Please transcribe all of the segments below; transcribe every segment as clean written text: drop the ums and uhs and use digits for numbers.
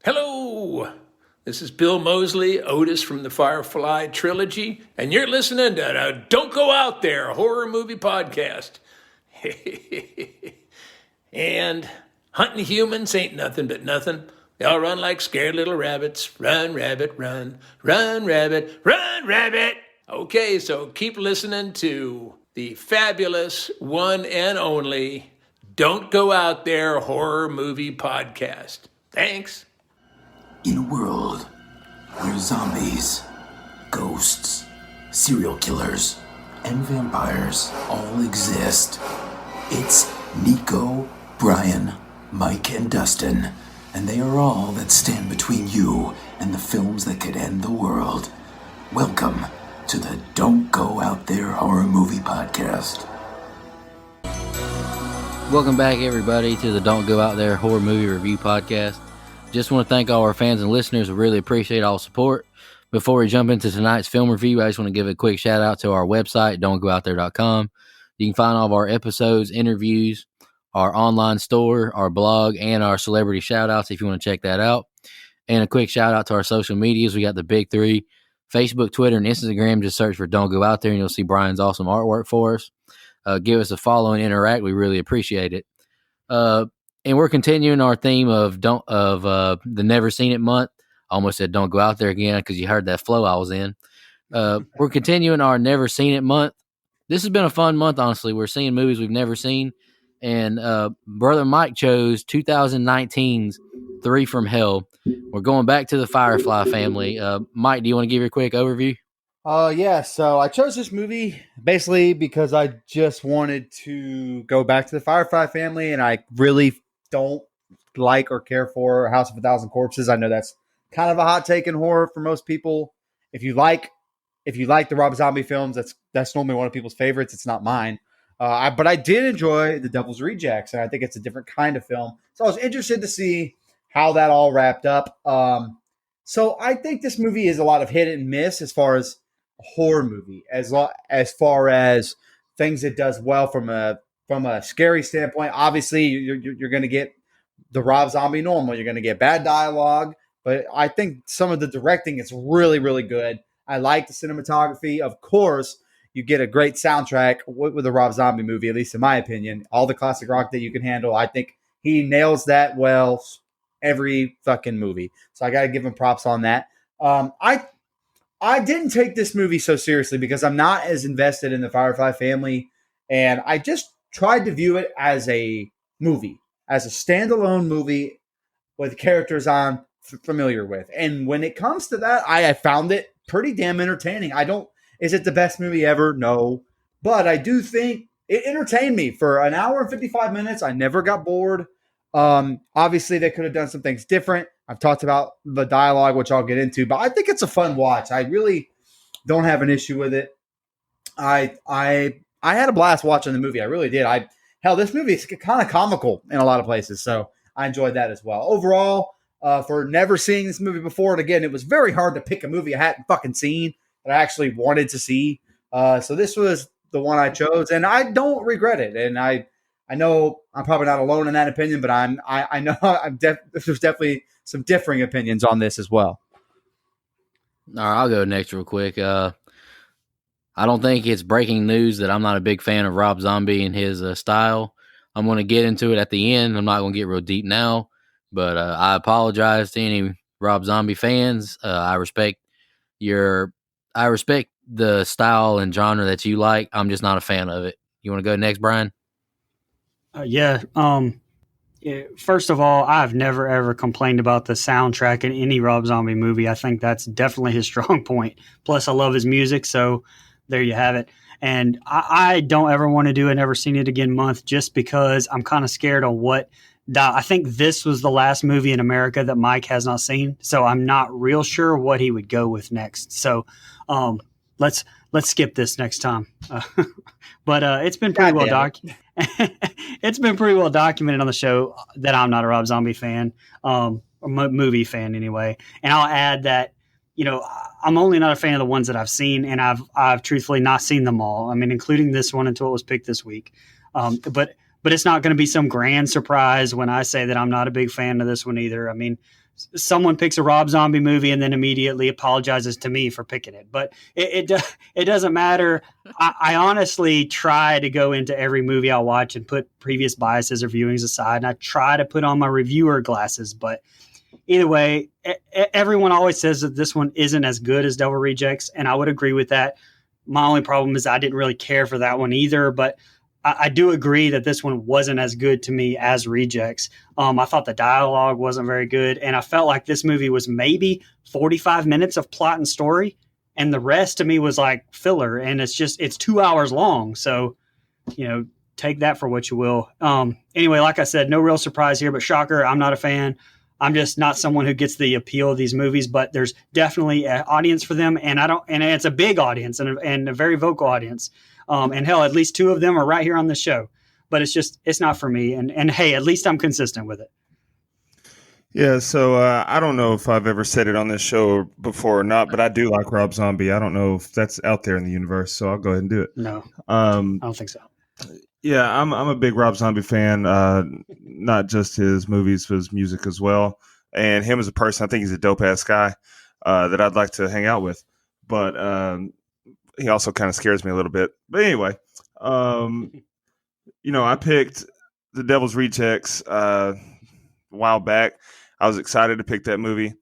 Hello, this is Bill Mosley, Otis from the Firefly Trilogy, and you're listening to the Don't Go Out There horror movie podcast. And hunting humans ain't nothing but nothing. They all run like scared little rabbits. Run, rabbit, run. Run, rabbit, run, rabbit. Okay, so keep listening to the fabulous one and only Don't Go Out There horror movie podcast. Thanks. In a world where zombies, ghosts, serial killers, and vampires all exist, it's Nico, Brian, Mike, and Dustin, and they are all that stand between you and the films that could end the world. Welcome to the Don't Go Out There Horror Movie Podcast. Welcome back, everybody, to the Don't Go Out There Horror Movie Review Podcast. Just want to thank all our fans and listeners. We really appreciate all support. Before we jump into tonight's film review, I just want to give a quick shout out to our website, don'tgoouthere.com. You can find all of our episodes, interviews, our online store, our blog, and our celebrity shout outs if you want to check that out. And a quick shout out to our social medias. We got the big three: Facebook, Twitter, and Instagram. Just search for Don't Go Out There, and you'll see Brian's awesome artwork for us. Give us a follow and interact. We really appreciate it. And we're continuing our theme of the Never Seen It month. I almost said don't go out there again because you heard that flow I was in. We're continuing our Never Seen It month. This has been a fun month, honestly. We're seeing movies we've never seen. And Brother Mike chose 2019's Three from Hell. We're going back to the Firefly family. Mike, do you want to give your quick overview? So I chose this movie basically because I just wanted to go back to the Firefly family, and I really don't like or care for House of a Thousand Corpses. I know that's kind of a hot take in horror for most people. If you like the Rob Zombie films, that's normally one of people's favorites. It's not mine. But I did enjoy The Devil's Rejects, and I think it's a different kind of film. So I was interested to see how that all wrapped up. So I think this movie is a lot of hit and miss as far as a horror movie, as far as things it does well from a scary standpoint. Obviously, you're going to get the Rob Zombie normal. You're going to get bad dialogue, but I think some of the directing is really, really good. I like the cinematography. Of course, you get a great soundtrack with a Rob Zombie movie, at least in my opinion. All the classic rock that you can handle. I think he nails that well every fucking movie. So I got to give him props on that. I didn't take this movie so seriously because I'm not as invested in the Firefly family, and I just tried to view it as a movie, as a standalone movie with characters I'm familiar with. And when it comes to that, I found it pretty damn entertaining. Is it the best movie ever? No. But I do think it entertained me for an hour and 55 minutes. I never got bored. Obviously, they could have done some things different. I've talked about the dialogue, which I'll get into, but I think it's a fun watch. I really don't have an issue with it. I had a blast watching the movie. I really did. This movie is kind of comical in a lot of places, so I enjoyed that as well. Overall, for never seeing this movie before, and again, it was very hard to pick a movie I hadn't fucking seen that I actually wanted to see. So this was the one I chose, and I don't regret it. And I know I'm probably not alone in that opinion, but I know there's definitely some differing opinions on this as well. All right, I'll go next real quick. I don't think it's breaking news that I'm not a big fan of Rob Zombie and his style. I'm going to get into it at the end. I'm not going to get real deep now, but I apologize to any Rob Zombie fans. I respect the style and genre that you like. I'm just not a fan of it. You want to go next, Brian? First of all, I've never ever complained about the soundtrack in any Rob Zombie movie. I think that's definitely his strong point. Plus, I love his music, so there you have it. And I don't ever want to do a Never Seen It Again month just because I'm kind of scared of what. I think this was the last movie in America that Mike has not seen, so I'm not real sure what he would go with next. So let's skip this next time. But it's been pretty well documented. It's been pretty well documented on the show that I'm not a Rob Zombie fan, or movie fan anyway. And I'll add that, I'm only not a fan of the ones that I've seen, and I've truthfully not seen them all. I mean, including this one until it was picked this week. But but it's not going to be some grand surprise when I say that I'm not a big fan of this one either. I mean, someone picks a Rob Zombie movie and then immediately apologizes to me for picking it, but it doesn't matter. I honestly try to go into every movie I watch and put previous biases or viewings aside, and I try to put on my reviewer glasses. But either way, everyone always says that this one isn't as good as Devil Rejects, and I would agree with that. My only problem is I didn't really care for that one either, but I do agree that this one wasn't as good to me as Rejects. I thought the dialogue wasn't very good, and I felt like this movie was maybe 45 minutes of plot and story, and the rest to me was like filler, and it's 2 hours long. So, take that for what you will. Anyway, like I said, no real surprise here, but shocker, I'm not a fan. I'm just not someone who gets the appeal of these movies, but there's definitely an audience for them, and it's a big audience and a very vocal audience. And hell, at least 2 of them are right here on the show, but it's not for me. And hey, at least I'm consistent with it. Yeah, so I don't know if I've ever said it on this show before or not, but I do like Rob Zombie. I don't know if that's out there in the universe, so I'll go ahead and do it. No, I don't think so. Yeah, I'm a big Rob Zombie fan, not just his movies, but his music as well. And him as a person, I think he's a dope-ass guy that I'd like to hang out with. But he also kind of scares me a little bit. But anyway, I picked The Devil's Rejects a while back. I was excited to pick that movie,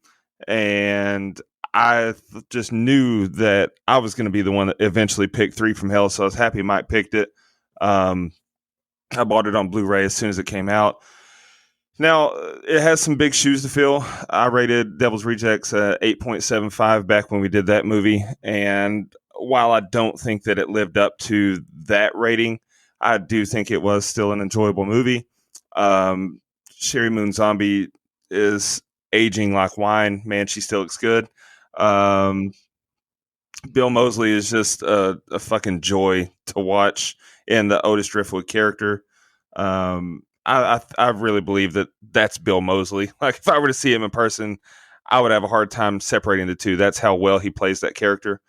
and I just knew that I was going to be the one that eventually picked Three from Hell, so I was happy Mike picked it. I bought it on Blu-ray as soon as it came out. Now, it has some big shoes to fill. I rated Devil's Rejects 8.75 back when we did that movie, and while I don't think that it lived up to that rating, I do think it was still an enjoyable movie. Sherry Moon Zombie is aging like wine. Man, she still looks good. Bill Moseley is just a fucking joy to watch in the Otis Driftwood character. I really believe that that's Bill Moseley. Like, if I were to see him in person, I would have a hard time separating the two. That's how well he plays that character.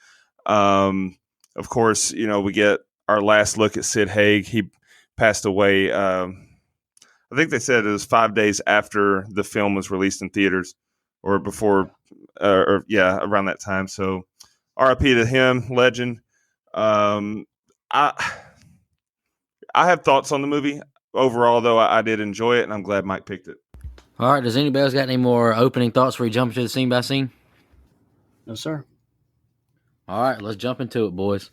Of course, we get our last look at Sid Haig. He passed away. I think they said it was 5 days after the film was released in theaters, or before, around that time. So, R.I.P. to him, legend. I have thoughts on the movie. Overall, though, I did enjoy it, and I'm glad Mike picked it. All right, does anybody else got any more opening thoughts before we jump into the scene by scene? No, sir. All right, let's jump into it, boys.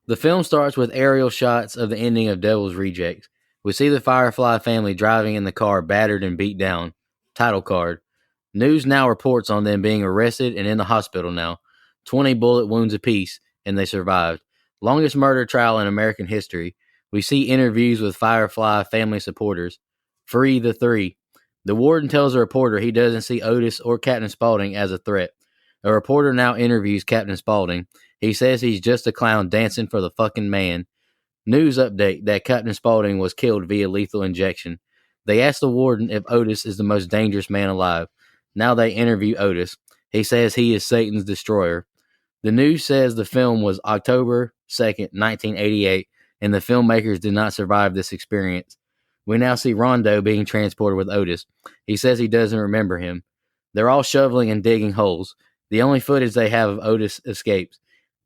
The film starts with aerial shots of the ending of Devil's Rejects. We see the Firefly family driving in the car, battered and beat down. Title card. News now reports on them being arrested and in the hospital now. 20 bullet wounds apiece, and they survived. Longest murder trial in American history. We see interviews with Firefly family supporters. Free the 3. The warden tells a reporter he doesn't see Otis or Captain Spaulding as a threat. A reporter now interviews Captain Spaulding. He says he's just a clown dancing for the fucking man. News update that Captain Spaulding was killed via lethal injection. They ask the warden if Otis is the most dangerous man alive. Now they interview Otis. He says he is Satan's destroyer. The news says the film was October 2nd, 1988, and the filmmakers did not survive this experience. We now see Rondo being transported with Otis. He says he doesn't remember him. They're all shoveling and digging holes. The only footage they have of Otis escapes.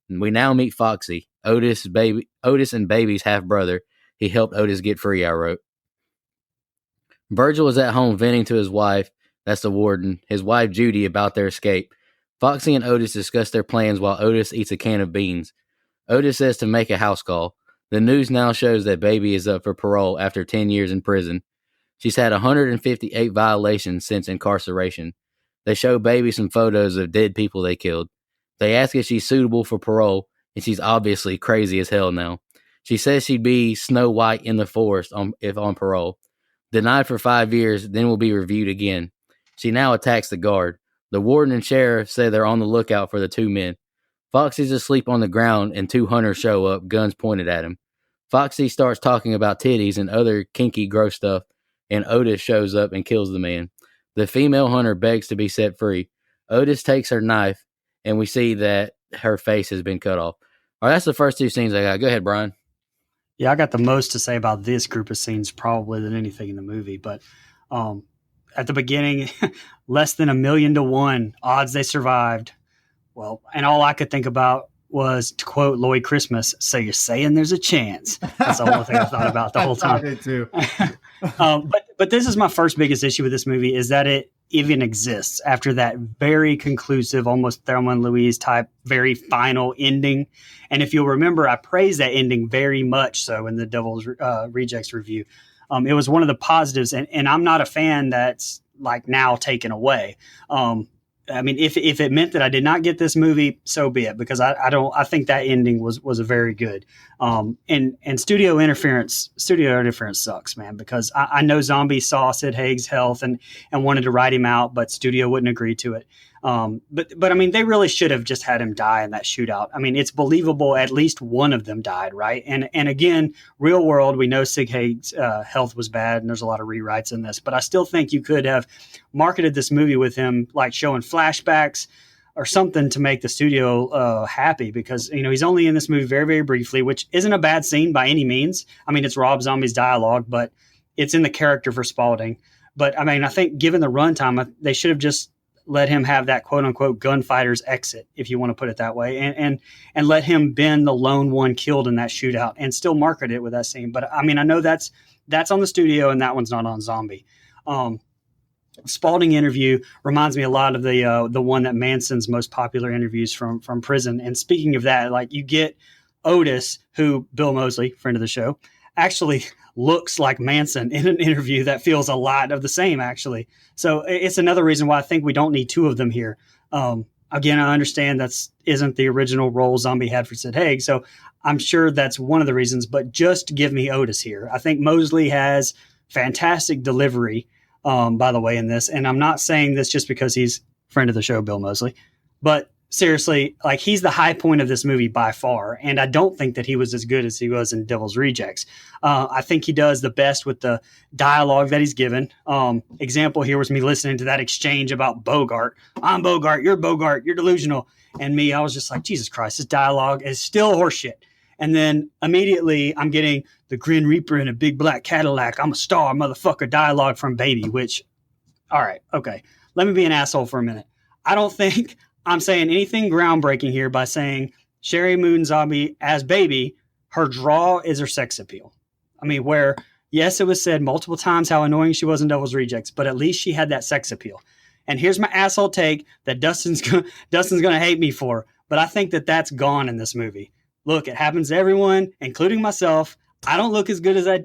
We now meet Foxy, Otis and Baby's half-brother. He helped Otis get free, I wrote. Virgil is at home venting to his wife, that's the warden, his wife Judy, about their escape. Foxy and Otis discuss their plans while Otis eats a can of beans. Otis says to make a house call. The news now shows that Baby is up for parole after 10 years in prison. She's had 158 violations since incarceration. They show Baby some photos of dead people they killed. They ask if she's suitable for parole, and she's obviously crazy as hell now. She says she'd be Snow White in the forest if on parole. Denied for 5 years, then will be reviewed again. She now attacks the guard. The warden and sheriff say they're on the lookout for the 2 men. Foxy's asleep on the ground, and 2 hunters show up, guns pointed at him. Foxy starts talking about titties and other kinky, gross stuff, and Otis shows up and kills the man. The female hunter begs to be set free. Otis takes her knife, and we see that her face has been cut off. All right, that's the first 2 scenes I got. Go ahead, Brian. Yeah, I got the most to say about this group of scenes probably than anything in the movie. But at the beginning, less than 1,000,000 to 1 odds they survived. Well, and all I could think about was, to quote Lloyd Christmas, "So you're saying there's a chance?" That's the only thing I thought about the whole time. I did too. But this is my first biggest issue with this movie, is that it even exists after that very conclusive, almost Thelma and Louise type, very final ending. And if you'll remember, I praised that ending very much so in the Devil's Rejects review. It was one of the positives, and I'm not a fan that's like now taken away. I mean, if it meant that I did not get this movie, so be it, because I think that ending was a very good. And studio interference sucks, man, because I know Zombie saw Sid Haig's health and wanted to write him out, but studio wouldn't agree to it. But I mean, they really should have just had him die in that shootout. I mean, it's believable at least one of them died, right? And again, real world, we know Sid Haig's health was bad, and there's a lot of rewrites in this, but I still think you could have marketed this movie with him like showing flashbacks or something to make the studio happy, because he's only in this movie very, very briefly, which isn't a bad scene by any means. I mean, it's Rob Zombie's dialogue, but it's in the character for Spaulding. But I mean, I think given the runtime, they should have just let him have that quote unquote gunfighter's exit, if you want to put it that way, and let him been the lone one killed in that shootout and still market it with that scene. But I mean, I know that's on the studio and that one's not on Zombie. Spaulding interview reminds me a lot of the one that Manson's most popular interviews from prison. And speaking of that, like, you get Otis, who Bill Moseley, friend of the show, actually looks like Manson in an interview that feels a lot of the same, actually. So it's another reason why I think we don't need two of them here. Again, I understand that's isn't the original role Zombie had for Sid Haig, so I'm sure that's one of the reasons, but just give me Otis here. I think Moseley has fantastic delivery, by the way, in this. And I'm not saying this just because he's friend of the show, Bill Moseley, but seriously, like, he's the high point of this movie by far. And I don't think that he was as good as he was in Devil's Rejects. I think he does the best with the dialogue that he's given. Example here was me listening to that exchange about Bogart. I'm Bogart, you're delusional. And me, I was just like, Jesus Christ, this dialogue is still horseshit. And then immediately I'm getting the Grim Reaper in a big black Cadillac, I'm a star, motherfucker dialogue from Baby, which, all right, okay. Let me be an asshole for a minute. I don't think I'm saying anything groundbreaking here by saying Sherry Moon Zombie as Baby, her draw is her sex appeal. I mean, where, yes, it was said multiple times how annoying she was in Devil's Rejects, but at least she had that sex appeal. And here's my asshole take that Dustin's going to hate me for, but I think that that's gone in this movie. Look, it happens to everyone, including myself. I don't look as good as I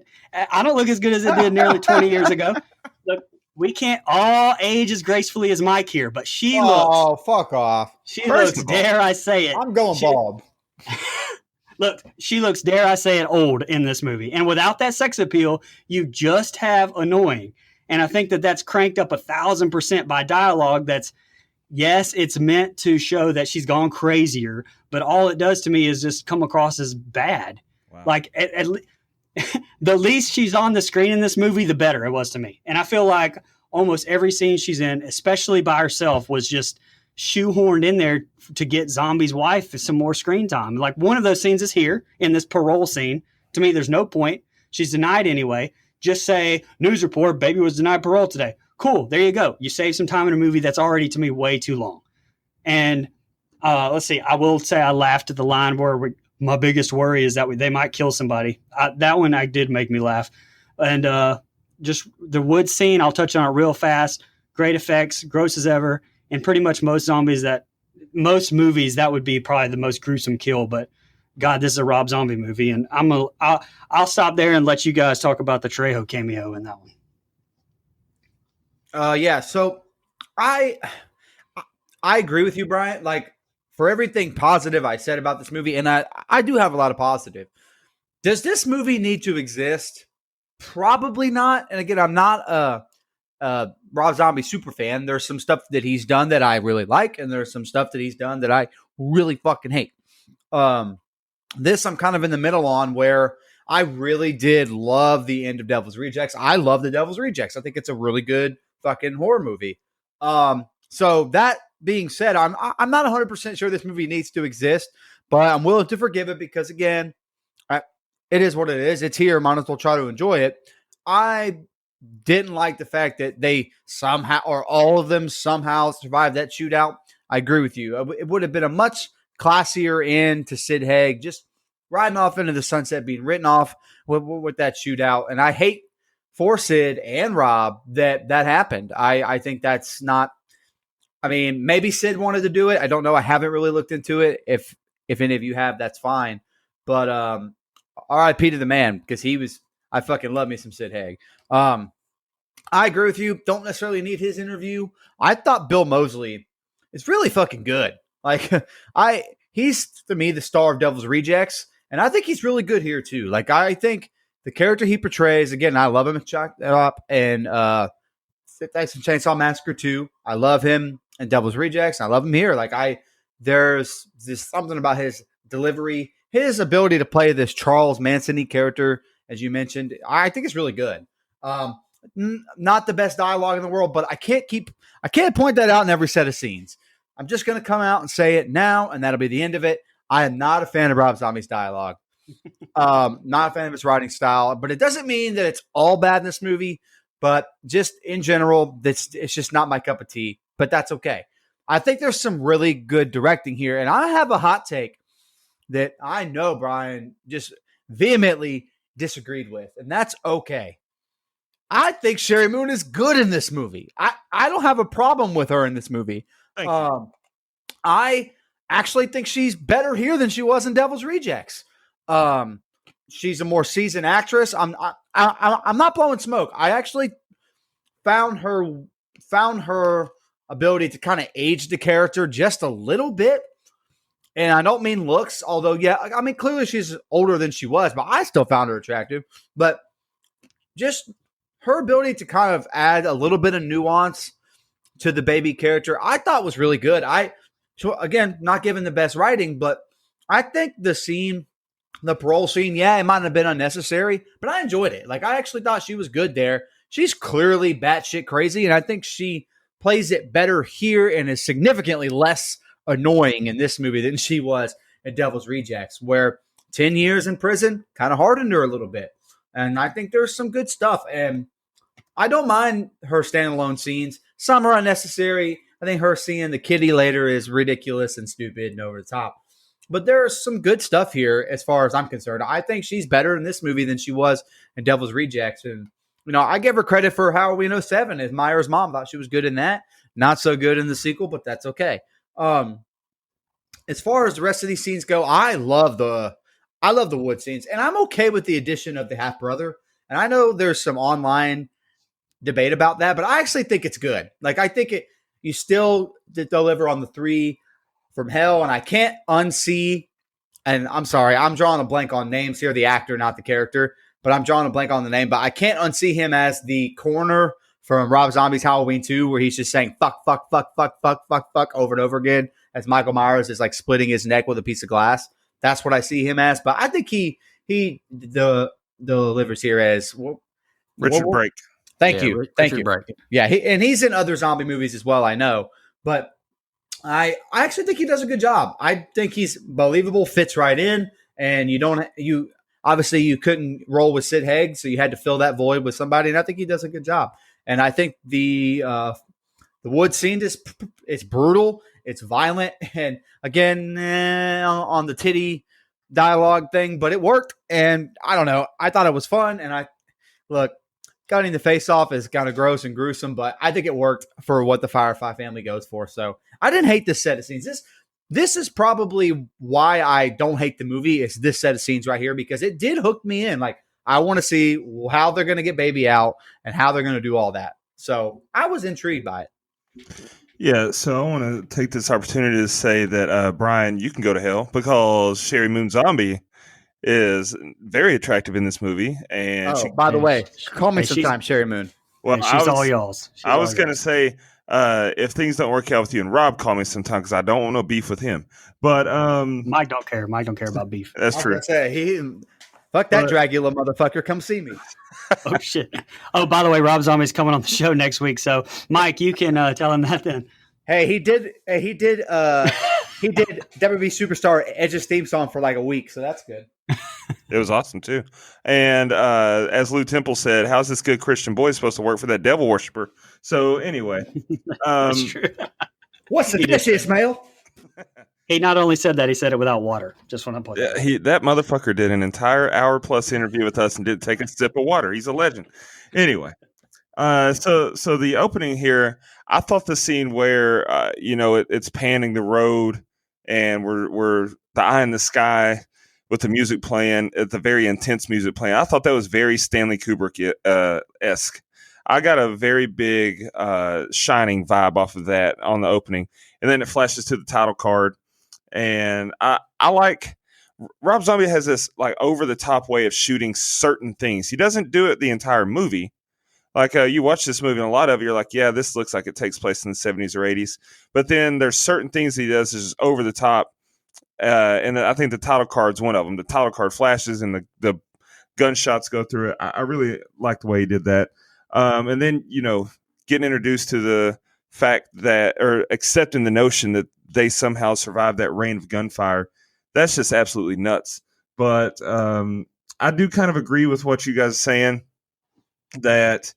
did nearly 20 years ago. Look, we can't all age as gracefully as Mike here, but she looks. Oh, fuck off. She looks, dare I say it. I'm going bald. Look, she looks, dare I say it, old in this movie. And without that sex appeal, you just have annoying. And I think that that's cranked up 1,000% by dialogue that's, yes, it's meant to show that she's gone crazier, but all it does to me is just come across as bad. Wow. Like, the least she's on the screen in this movie, the better it was to me. And I feel like almost every scene she's in, especially by herself, was just shoehorned in there to get Zombie's wife some more screen time. Like, one of those scenes is here in this parole scene. To me, there's no point. She's denied anyway. Just say, news report, Baby was denied parole today. Cool, there you go. You save some time in a movie that's already, to me, way too long. And let's see, I will say I laughed at the line where my biggest worry is that they might kill somebody. That one did make me laugh. And just the wood scene, I'll touch on it real fast. Great effects, gross as ever. And pretty much most movies, that would be probably the most gruesome kill. But God, this is a Rob Zombie movie. And I'll stop there and let you guys talk about the Trejo cameo in that one. Yeah, so I agree with you, Brian. Like, for everything positive I said about this movie, and I do have a lot of positive. Does this movie need to exist? Probably not. And again, I'm not a Rob Zombie super fan. There's some stuff that he's done that I really like, and there's some stuff that he's done that I really fucking hate. This I'm kind of in the middle on, where I really did love the end of Devil's Rejects. I love the Devil's Rejects. I think it's a really good fucking horror movie. So that being said, I'm not 100% sure this movie needs to exist, but I'm willing to forgive it because, again, it is what it is. It's here. Might as well try to enjoy it. I didn't like the fact that they somehow, or all of them somehow, survived that shootout. I agree with you. It would have been a much classier end to Sid Haig, just riding off into the sunset, being written off with that shootout. And I hate for Sid and Rob that happened. I think that's not. I mean, maybe Sid wanted to do it. I don't know. I haven't really looked into it. If any of you have, that's fine. But R.I.P. to the man, because I fucking love me some Sid Haig. I agree with you. Don't necessarily need his interview. I thought Bill Moseley is really fucking good. Like he's to me the star of Devil's Rejects, and I think he's really good here too. Like I think the character he portrays, again, I love him in Chop That Up and Texas Chainsaw Massacre 2. I love him in Devil's Rejects. And I love him here. Like there's something about his delivery, his ability to play this Charles Manson-y character, as you mentioned. I think it's really good. Not the best dialogue in the world, but I can't point that out in every set of scenes. I'm just going to come out and say it now, and that'll be the end of it. I am not a fan of Rob Zombie's dialogue. Not a fan of his writing style, but it doesn't mean that it's all bad in this movie. But just in general, it's just not my cup of tea. But that's okay. I think there's some really good directing here, and I have a hot take that I know Brian just vehemently disagreed with, and that's okay. I think Sherry Moon is good in this movie. I don't have a problem with her in this movie. Thank you. I actually think she's better here than she was in Devil's Rejects. She's a more seasoned actress. I'm not blowing smoke. I actually found her ability to kind of age the character just a little bit. And I don't mean looks, although, yeah, I mean, clearly she's older than she was, but I still found her attractive. But just her ability to kind of add a little bit of nuance to the baby character, I thought was really good. So again, not given the best writing, but I think the parole scene, yeah, it might have been unnecessary, but I enjoyed it. Like, I actually thought she was good there. She's clearly batshit crazy, and I think she plays it better here and is significantly less annoying in this movie than she was in Devil's Rejects, where 10 years in prison kind of hardened her a little bit. And I think there's some good stuff. And I don't mind her standalone scenes. Some are unnecessary. I think her seeing the kitty later is ridiculous and stupid and over the top. But there's some good stuff here as far as I'm concerned. I think she's better in this movie than she was in Devil's Rejects. And, I give her credit for Halloween 07 as Myers' mom. Thought she was good in that. Not so good in the sequel, but that's okay. As far as the rest of these scenes go, I love the wood scenes. And I'm okay with the addition of the half-brother. And I know there's some online debate about that, but I actually think it's good. Like, I think you still deliver on the 3 from hell, and I can't unsee, and I'm sorry, I'm drawing a blank on names here, the actor, not the character, but I'm drawing a blank on the name, but I can't unsee him as the coroner from Rob Zombie's Halloween 2, where he's just saying fuck, fuck, fuck, fuck, fuck, fuck, fuck over and over again as Michael Myers is like splitting his neck with a piece of glass. That's what I see him as, but I think he delivers here as Richard Brake. Thank you. Brake. Yeah, and he's in other zombie movies as well, I know. But I actually think he does a good job. I think he's believable, fits right in, and you obviously you couldn't roll with Sid Haig, so you had to fill that void with somebody, and I think he does a good job. And I think the wood scene it's brutal, it's violent, and again on the titty dialogue thing, but it worked, and I don't know. I thought it was fun, and cutting the face off is kind of gross and gruesome, but I think it worked for what the Firefly family goes for. So I didn't hate this set of scenes. This is probably why I don't hate the movie. Is this set of scenes right here, because it did hook me in. Like, I want to see how they're going to get baby out and how they're going to do all that. So I was intrigued by it. Yeah, so I want to take this opportunity to say that, Brian, you can go to hell, because Sherry Moon Zombie is very attractive in this movie. And by the way, call me sometime, Sherry Moon. Well, she's all y'all's. I was going to say, if things don't work out with you and Rob, call me sometime, because I don't want no beef with him. But Mike don't care. Mike don't care about beef. That's true. Fuck that Dracula motherfucker. Come see me. Oh shit. Oh, by the way, Rob Zombie's coming on the show next week. So Mike, you can tell him that then. Hey, he did WB Superstar Edge's theme song for like a week, so that's good. It was awesome too. And as Lou Temple said, how's this good Christian boy supposed to work for that devil worshiper? So anyway, That's true. What's the He did fish Ismail? He not only said that, he said it without water. Just want to point that out. that motherfucker did an entire hour plus interview with us and didn't take a sip of water. He's a legend. Anyway, so the opening here, I thought the scene where it's panning the road and we're the eye in the sky with the music playing, at the very intense music playing. I thought that was very Stanley Kubrick esque. I got a very big Shining vibe off of that on the opening, and then it flashes to the title card, and I like Rob Zombie has this like over the top way of shooting certain things. He doesn't do it the entire movie. Like you watch this movie and a lot of it, you're like, yeah, this looks like it takes place in the 70s or 80s. But then there's certain things he does is just over the top. And I think the title card's one of them. The title card flashes and the gunshots go through it. I really like the way he did that. And then, getting introduced to the fact that, or accepting the notion that they somehow survived that rain of gunfire. That's just absolutely nuts. But I do kind of agree with what you guys are saying that,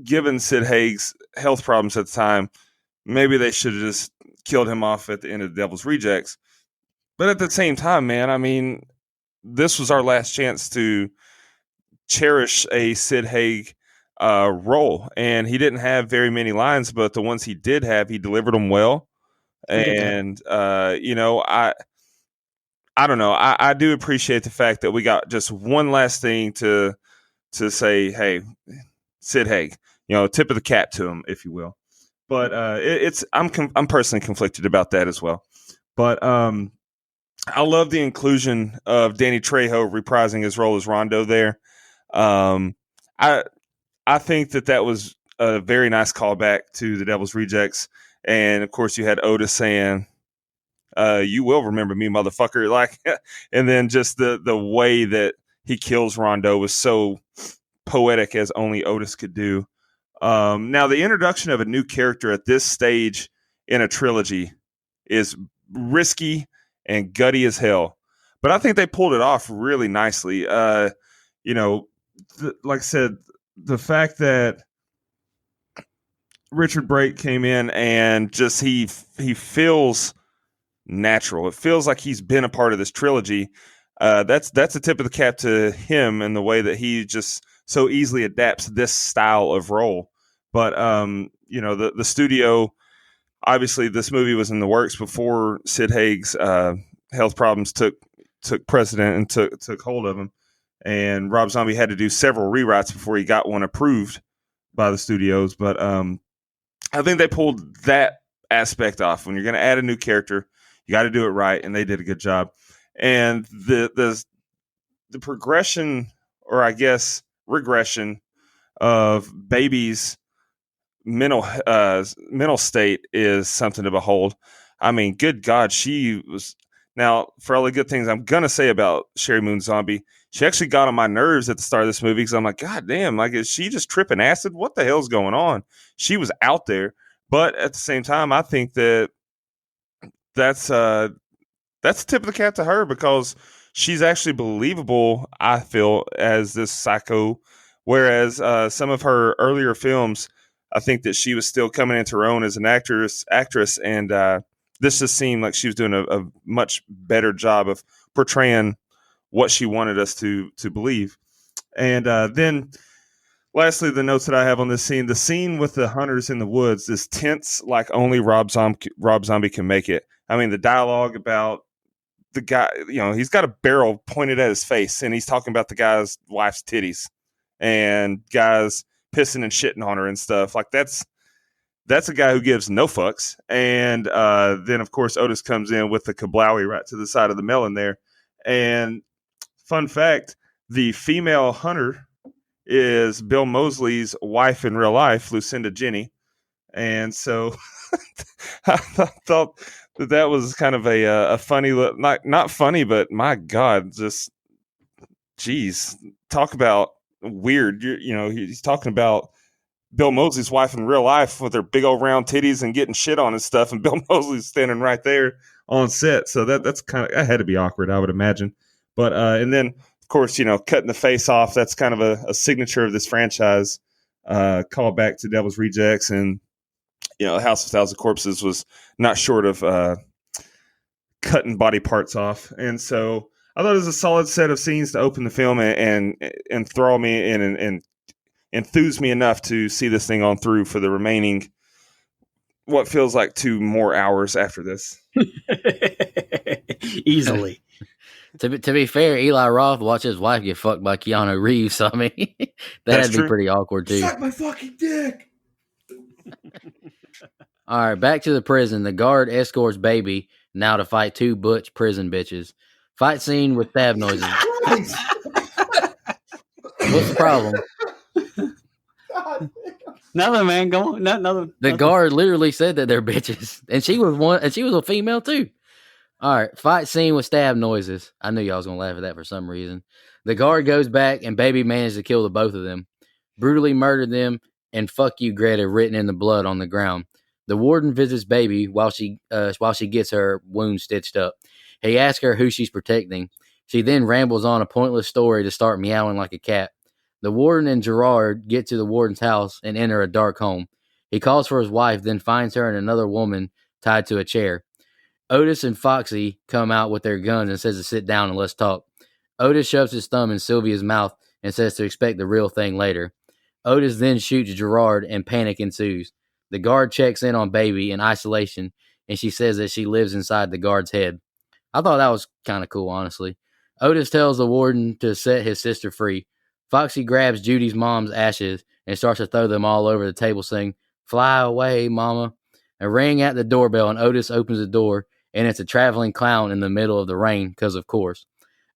given Sid Haig's health problems at the time, maybe they should have just killed him off at the end of The Devil's Rejects. But at the same time, man, I mean, this was our last chance to cherish a Sid Haig role. And he didn't have very many lines, but the ones he did have, he delivered them well. And, I don't know. I do appreciate the fact that we got just one last thing to say, hey, Sid Haig, tip of the cap to him, if you will. But I'm personally conflicted about that as well. But I love the inclusion of Danny Trejo reprising his role as Rondo there. I think that was a very nice callback to The Devil's Rejects, and of course you had Otis saying, "You will remember me, motherfucker!" Like, and then just the way that he kills Rondo was so poetic as only Otis could do. Now, the introduction of a new character at this stage in a trilogy is risky and gutty as hell, but I think they pulled it off really nicely. Like I said, the fact that Richard Brake came in and just he feels natural. It feels like he's been a part of this trilogy. That's a tip of the cap to him and the way that he just so easily adapts this style of role. But the studio, obviously this movie was in the works before Sid Haig's health problems took precedent and took hold of him. And Rob Zombie had to do several rewrites before he got one approved by the studios. But I think they pulled that aspect off. When you're going to add a new character, you got to do it right, and they did a good job. And the progression, or I guess regression, of Baby's mental state is something to behold. I mean, good God, she was. Now, for all the good things I'm gonna say about Sherry Moon Zombie, she actually got on my nerves at the start of this movie because I'm like, God damn, like, is she just tripping acid? What the hell's going on? She was out there, but at the same time, I think that's a tip of the cap to her because she's actually believable, I feel, as this psycho. Whereas some of her earlier films, I think that she was still coming into her own as an actress, and this just seemed like she was doing a much better job of portraying what she wanted us to believe. And then, lastly, the notes that I have on this scene: the scene with the hunters in the woods is tense, like only Rob Zombie can make it. I mean, the dialogue about the guy, he's got a barrel pointed at his face, and he's talking about the guy's wife's titties and guys pissing and shitting on her and stuff. Like, that's a guy who gives no fucks. And then, of course, Otis comes in with the kablowie right to the side of the melon there. And fun fact, the female hunter is Bill Moseley's wife in real life, Lucinda Jenny. And so I thought that was kind of a funny, not funny, but my God, just, geez, talk about weird. He's talking about Bill Moseley's wife in real life with her big old round titties and getting shit on and stuff, and Bill Moseley's standing right there on set. So that's kind of, that had to be awkward, I would imagine. But and then of course, cutting the face off. That's kind of a signature of this franchise. Call back to Devil's Rejects, and House of Thousand Corpses was not short of cutting body parts off. And so I thought it was a solid set of scenes to open the film and enthrall me in and enthuse me enough to see this thing on through for the remaining, what feels like 2 more hours after this. Easily. To be fair, Eli Roth watched his wife get fucked by Keanu Reeves. So, I mean, that had to be pretty awkward, too. Suck my fucking dick. All right, back to the prison. The guard escorts Baby now to fight 2 butch prison bitches. Fight scene with stab noises. What's the problem? Nothing, man. Go on. Nothing. The guard literally said that they're bitches, and she was one, and she was a female too. All right, fight scene with stab noises. I knew y'all was gonna laugh at that for some reason. The guard goes back, and Baby managed to kill the both of them, brutally murdered them, and "fuck you, Greta" written in the blood on the ground. The warden visits Baby while she gets her wound stitched up. He asks her who she's protecting. She then rambles on a pointless story to start meowing like a cat. The warden and Gerard get to the warden's house and enter a dark home. He calls for his wife, then finds her and another woman tied to a chair. Otis and Foxy come out with their guns and says to sit down and let's talk. Otis shoves his thumb in Sylvia's mouth and says to expect the real thing later. Otis then shoots Gerard and panic ensues. The guard checks in on Baby in isolation, and she says that she lives inside the guard's head. I thought that was kind of cool, honestly. Otis tells the warden to set his sister free. Foxy grabs Judy's mom's ashes and starts to throw them all over the table, saying, "Fly away, mama." A ring at the doorbell, and Otis opens the door, and it's a traveling clown in the middle of the rain, because of course.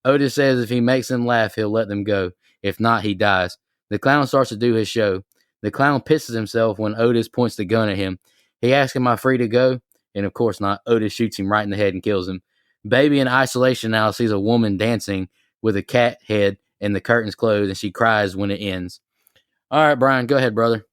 Otis says if he makes them laugh, he'll let them go. If not, he dies. The clown starts to do his show. The clown pisses himself when Otis points the gun at him. He asks, "Am I free to go?" And of course not. Otis shoots him right in the head and kills him. Baby in isolation now sees a woman dancing with a cat head and the curtains closed, and she cries when it ends. All right, Brian, go ahead, brother.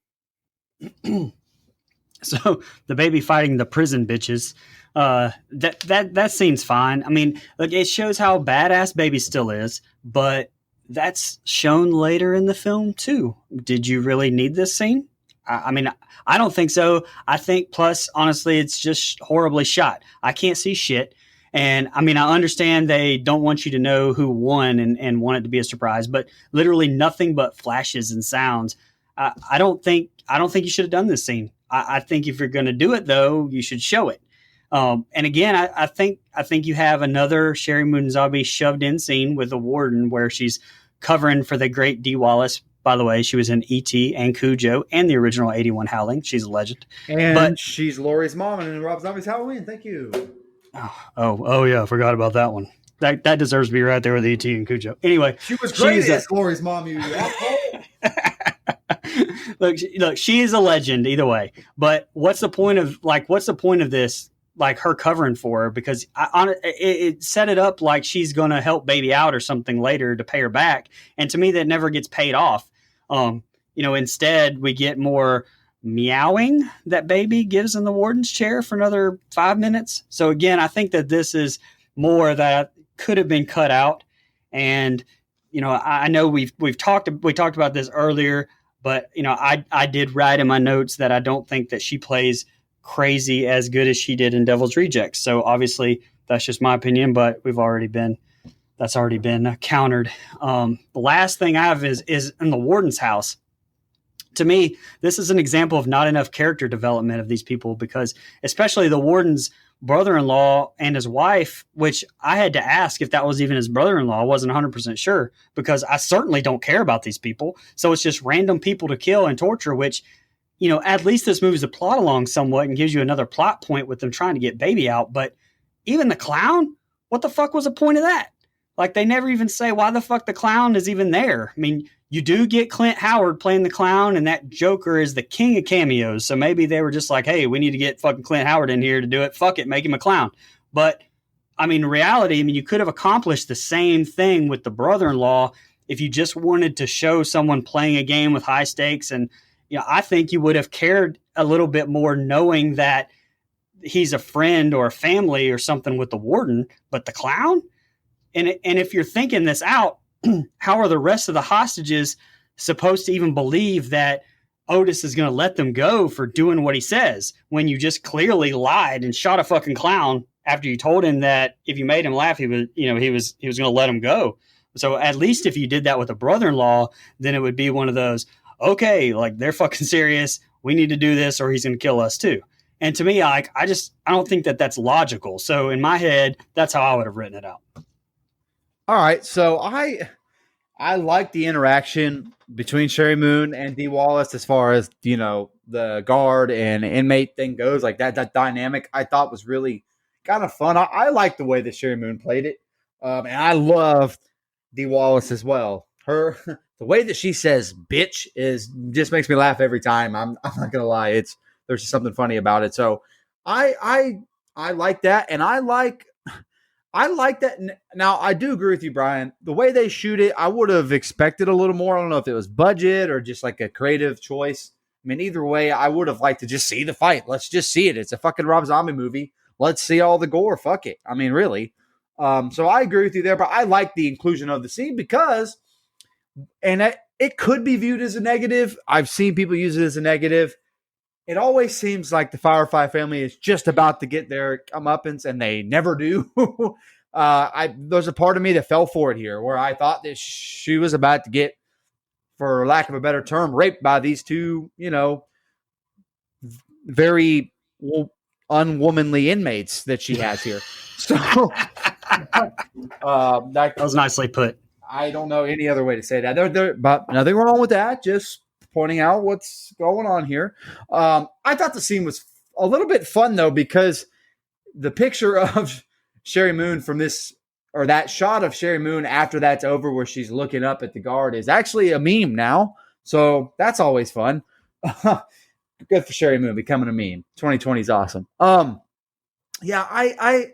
So the baby fighting the prison bitches, that scene's fine. I mean, look, it shows how badass Baby still is, but that's shown later in the film too. Did you really need this scene? I mean, I don't think so. I think plus, honestly, it's just horribly shot. I can't see shit. And I mean, I understand they don't want you to know who won and want it to be a surprise, but literally nothing but flashes and sounds. I don't think you should have done this scene. I think if you're going to do it, though, you should show it. And again, I think you have another Sherry Moon Zombie shoved in scene with the warden where she's covering for the great Dee Wallace. By the way, she was in E.T. and Cujo and the original 81 Howling. She's a legend. And she's Laurie's mom in Rob Zombie's Halloween. Thank you. Oh yeah, I forgot about that one. That deserves to be right there with E.T. and Cujo. Anyway, she was great as Laurie's mom. You asshole. Look, she is a legend either way. But what's the point of this? Like her covering for her, because it set it up like she's going to help Baby out or something later to pay her back. And to me, that never gets paid off. Instead we get more meowing that Baby gives in the warden's chair for another 5 minutes. So again, I think that this is more that could have been cut out. And, I know we talked about this earlier, but I did write in my notes that I don't think that she plays crazy as good as she did in Devil's Rejects. So obviously that's just my opinion, but that's already been countered. The last thing I have is in the warden's house. To me, this is an example of not enough character development of these people, because especially the warden's brother-in-law and his wife, which I had to ask if that was even his brother-in-law. I wasn't 100% sure, because I certainly don't care about these people. So it's just random people to kill and torture, which, at least this moves the plot along somewhat and gives you another plot point with them trying to get Baby out. But even the clown, what the fuck was the point of that? Like, they never even say why the fuck the clown is even there. I mean, you do get Clint Howard playing the clown, and that Joker is the king of cameos. So maybe they were just like, hey, we need to get fucking Clint Howard in here to do it. Fuck it, make him a clown. But, in reality, you could have accomplished the same thing with the brother-in-law if you just wanted to show someone playing a game with high stakes. And, I think you would have cared a little bit more knowing that he's a friend or a family or something with the warden. But the clown? And if you're thinking this out, how are the rest of the hostages supposed to even believe that Otis is going to let them go for doing what he says when you just clearly lied and shot a fucking clown after you told him that if you made him laugh, he was going to let him go. So at least if you did that with a brother-in-law, then it would be one of those, okay, like they're fucking serious. We need to do this or he's going to kill us too. And to me, I don't think that that's logical. So in my head, that's how I would have written it out. All right, so I like the interaction between Sherry Moon and Dee Wallace as far as, the guard and inmate thing goes. Like that dynamic I thought was really kind of fun. I like the way that Sherry Moon played it. And I love Dee Wallace as well. The way that she says bitch just makes me laugh every time. I'm not gonna lie. There's just something funny about it. So I like that. And I like that. Now, I do agree with you, Brian. The way they shoot it, I would have expected a little more. I don't know if it was budget or just like a creative choice. I mean, either way, I would have liked to just see the fight. Let's just see it. It's a fucking Rob Zombie movie. Let's see all the gore. Fuck it. I mean, really. So I agree with you there, but I like the inclusion of the scene because, and it could be viewed as a negative. I've seen people use it as a negative. It always seems like the Firefly family is just about to get their comeuppance, and they never do. There's a part of me that fell for it here, where I thought that she was about to get, for lack of a better term, raped by these two, very unwomanly inmates that she has here. So that was nicely put. I don't know any other way to say that. But nothing wrong with that. Just pointing out what's going on here. I thought the scene was a little bit fun, though, because the picture of Sherry Moon from this, or that shot of Sherry Moon after that's over where she's looking up at the guard, is actually a meme now. So that's always fun. Good for Sherry Moon becoming a meme. 2020 is awesome. Yeah, I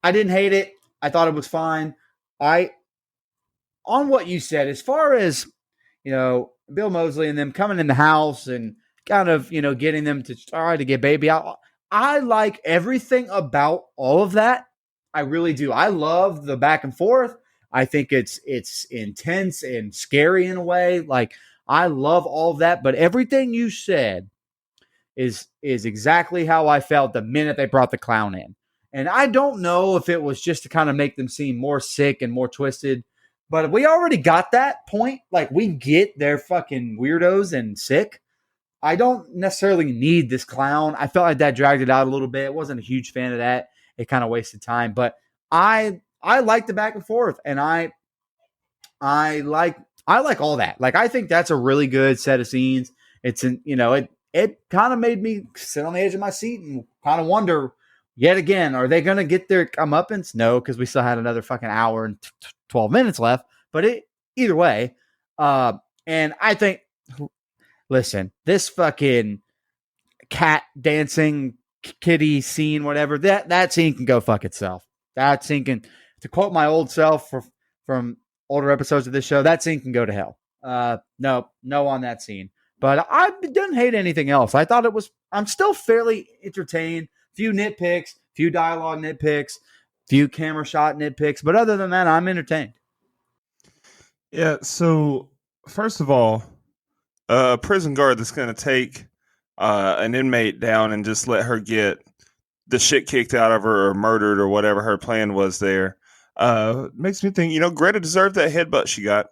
didn't hate it. I thought it was fine. On what you said, as far as, Bill Moseley and them coming in the house and kind of, getting them to try to get baby out. I like everything about all of that. I really do. I love the back and forth. I think it's intense and scary in a way. Like, I love all of that. But everything you said is exactly how I felt the minute they brought the clown in. And I don't know if it was just to kind of make them seem more sick and more twisted. But we already got that point. Like, we get they're fucking weirdos and sick. I don't necessarily need this clown. I felt like that dragged it out a little bit. Wasn't a huge fan of that. It kind of wasted time. But I like the back and forth, and I like all that. Like, I think that's a really good set of scenes. It's it kind of made me sit on the edge of my seat and kind of wonder yet again, are they going to get their comeuppance? No, because we still had another fucking hour and 12 minutes left. But either way, and I think, listen, this fucking cat dancing kitty scene, whatever, that scene can go fuck itself. That scene can, to quote my old self from older episodes of this show, that scene can go to hell. No on that scene. But I didn't hate anything else. I thought I'm still fairly entertained. Few nitpicks, few dialogue nitpicks, few camera shot nitpicks. But other than that, I'm entertained. Yeah, so first of all, a prison guard that's going to take an inmate down and just let her get the shit kicked out of her or murdered or whatever her plan was there makes me think, Greta deserved that headbutt she got.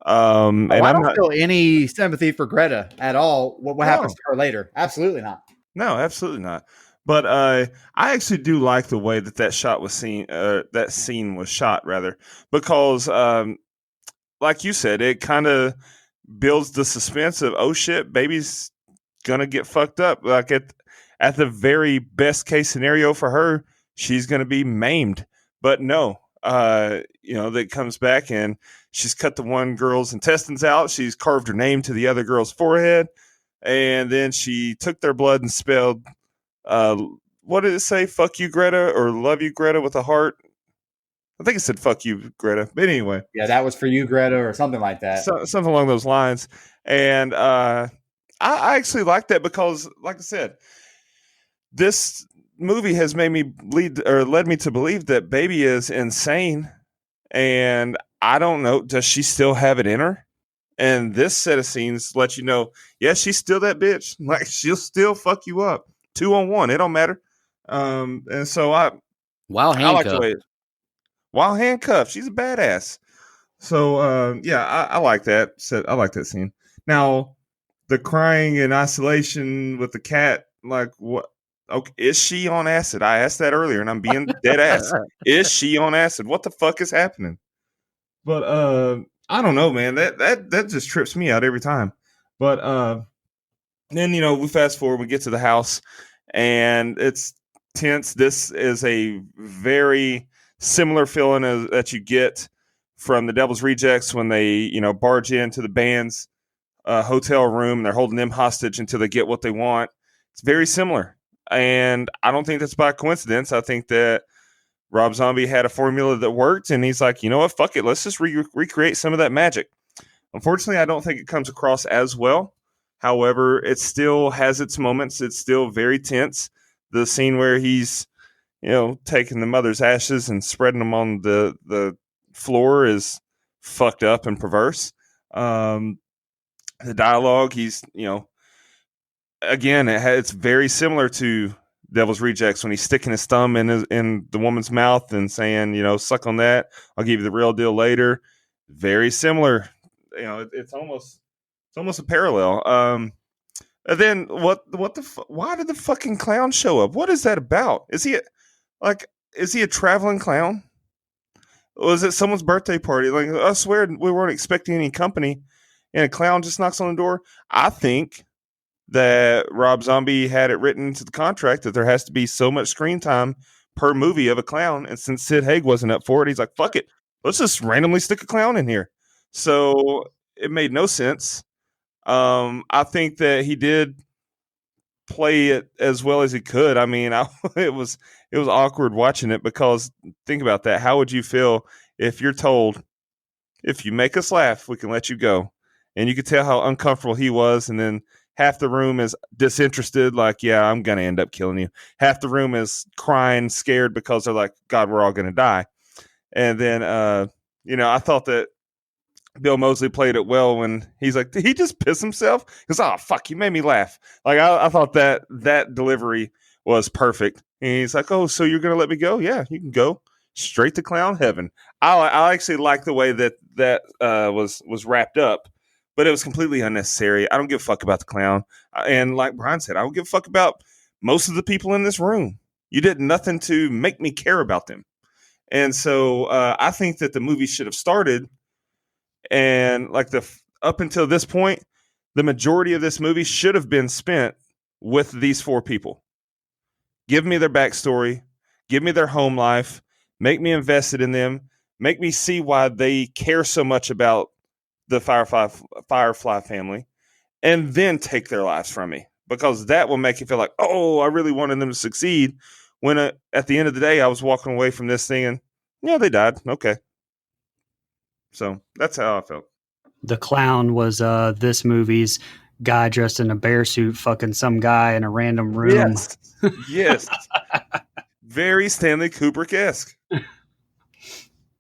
And I don't feel any sympathy for Greta at all. What happens to her later? Absolutely not. No, absolutely not. But I actually do like the way that shot was seen. That scene was shot, rather, because like you said, it kind of builds the suspense of, oh shit, baby's gonna get fucked up. Like at the very best case scenario for her, she's gonna be maimed. But no, that comes back and she's cut the one girl's intestines out. She's carved her name to the other girl's forehead, and then she took their blood and spelled, what did it say? Fuck you, Greta, or love you, Greta, with a heart. I think it said fuck you, Greta. But anyway. Yeah, that was for you, Greta, or something like that. Something along those lines. And I actually like that because, like I said, this movie has made me led me to believe that baby is insane And I don't know, does she still have it in her? And this set of scenes let you know, yeah, she's still that bitch. Like, she'll still fuck you up 2-on-1. It don't matter. And so While I like the handcuffed. way while handcuffed, she's a badass. So yeah, I like that. I like that scene. Now, the crying in isolation with the cat, like, what? Okay, is she on acid? I asked that earlier, and I'm being dead ass. Is she on acid? What the fuck is happening? But I don't know, man. That just trips me out every time. But then we fast forward, we get to the house, and it's tense. This is a very similar feeling that you get from the Devil's Rejects when they barge into the band's hotel room and they're holding them hostage until they get what they want. It's very similar, and I don't think that's by coincidence. I think that Rob Zombie had a formula that worked, and he's like, you know what, fuck it, let's just recreate some of that magic. Unfortunately, I don't think it comes across as well. However, it still has its moments. It's still very tense. The scene where he's, taking the mother's ashes and spreading them on the floor is fucked up and perverse. The dialogue, he's, again, it's very similar to Devil's Rejects when he's sticking his thumb in the woman's mouth and saying, suck on that. I'll give you the real deal later. Very similar. It's almost a parallel. And then why did the fucking clown show up? What is that about? Is he a traveling clown? Was it someone's birthday party? Like, I swear we weren't expecting any company, and a clown just knocks on the door. I think that Rob Zombie had it written into the contract that there has to be so much screen time per movie of a clown. And since Sid Haig wasn't up for it, he's like, fuck it. Let's just randomly stick a clown in here. So it made no sense. I think that he did play it as well as he could. I mean, it was awkward watching it because think about that. How would you feel if you're told, if you make us laugh, we can let you go? And you could tell how uncomfortable he was. And then half the room is disinterested, like, yeah, I'm going to end up killing you. Half the room is crying, scared because they're like, God, we're all going to die. And then, I thought that Bill Moseley played it well when he's like, did he just piss himself? He goes, oh, fuck, you made me laugh. Like, I thought that delivery was perfect. And he's like, oh, so you're going to let me go? Yeah, you can go straight to clown heaven. I actually like the way that was wrapped up, but it was completely unnecessary. I don't give a fuck about the clown. And like Brian said, I don't give a fuck about most of the people in this room. You did nothing to make me care about them. And so I think that the movie should have started, and like up until this point, the majority of this movie should have been spent with these four people. Give me their backstory, give me their home life, make me invested in them, make me see why they care so much about the Firefly family, and then take their lives from me, because that will make you feel like, oh, I really wanted them to succeed. When at the end of the day, I was walking away from this thing and, yeah, they died. Okay. So that's how I felt. The clown was this movie's guy dressed in a bear suit fucking some guy in a random room. Yes. Very Stanley Kubrick-esque.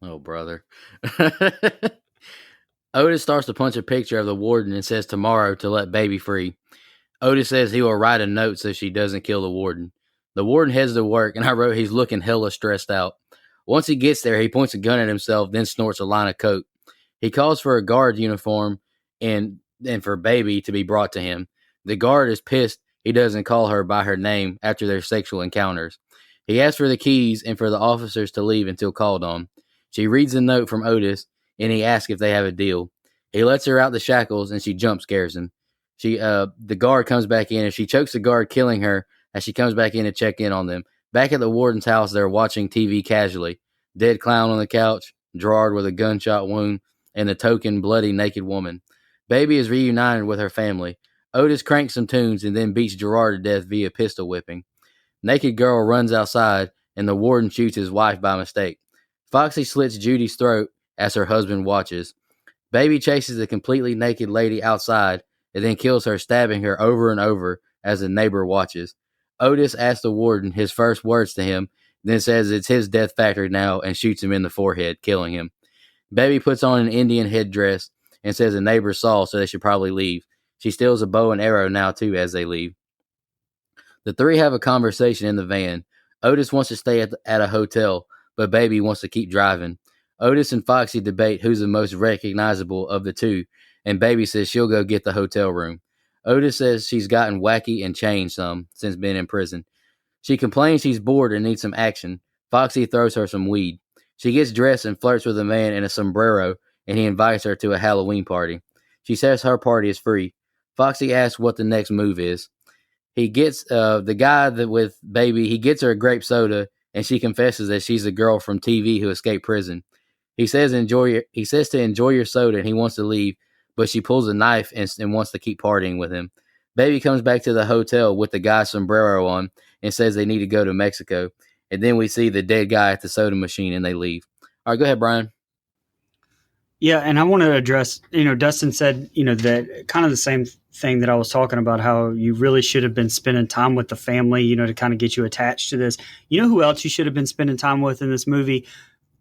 Oh, brother. Otis starts to punch a picture of the warden and says tomorrow to let baby free. Otis says he will write a note so she doesn't kill the warden. The warden heads to work, and I wrote he's looking hella stressed out. Once he gets there, he points a gun at himself, then snorts a line of coke. He calls for a guard uniform and for baby to be brought to him. The guard is pissed he doesn't call her by her name after their sexual encounters. He asks for the keys and for the officers to leave until called on. She reads the note from Otis, and he asks if they have a deal. He lets her out the shackles, and she jump scares him. The guard comes back in, and she chokes the guard, killing her as she comes back in to check in on them. Back at the warden's house, they're watching TV casually. Dead clown on the couch, Gerard with a gunshot wound, and the token bloody naked woman. Baby is reunited with her family. Otis cranks some tunes and then beats Gerard to death via pistol whipping. Naked girl runs outside, and the warden shoots his wife by mistake. Foxy slits Judy's throat as her husband watches. Baby chases the completely naked lady outside and then kills her, stabbing her over and over as the neighbor watches. Otis asks the warden his first words to him, then says it's his death factory now and shoots him in the forehead, killing him. Baby puts on an Indian headdress and says a neighbor saw, so they should probably leave. She steals a bow and arrow now, too, as they leave. The three have a conversation in the van. Otis wants to stay at a hotel, but Baby wants to keep driving. Otis and Foxy debate who's the most recognizable of the two, and Baby says she'll go get the hotel room. Otis says she's gotten wacky and changed some since being in prison. She complains she's bored and needs some action. Foxy throws her some weed. She gets dressed and flirts with a man in a sombrero, and he invites her to a Halloween party. She says her party is free. Foxy asks what the next move is. He gets the guy that with Baby, he gets her a grape soda, and she confesses that she's the girl from TV who escaped prison. He says to enjoy your soda, and he wants to leave, but she pulls a knife and wants to keep partying with him. Baby comes back to the hotel with the guy's sombrero on and says they need to go to Mexico. And then we see the dead guy at the soda machine and they leave. All right, go ahead, Brian. Yeah, and I want to address, Dustin said, that kind of the same thing that I was talking about, how you really should have been spending time with the family, to kind of get you attached to this. You know who else you should have been spending time with in this movie?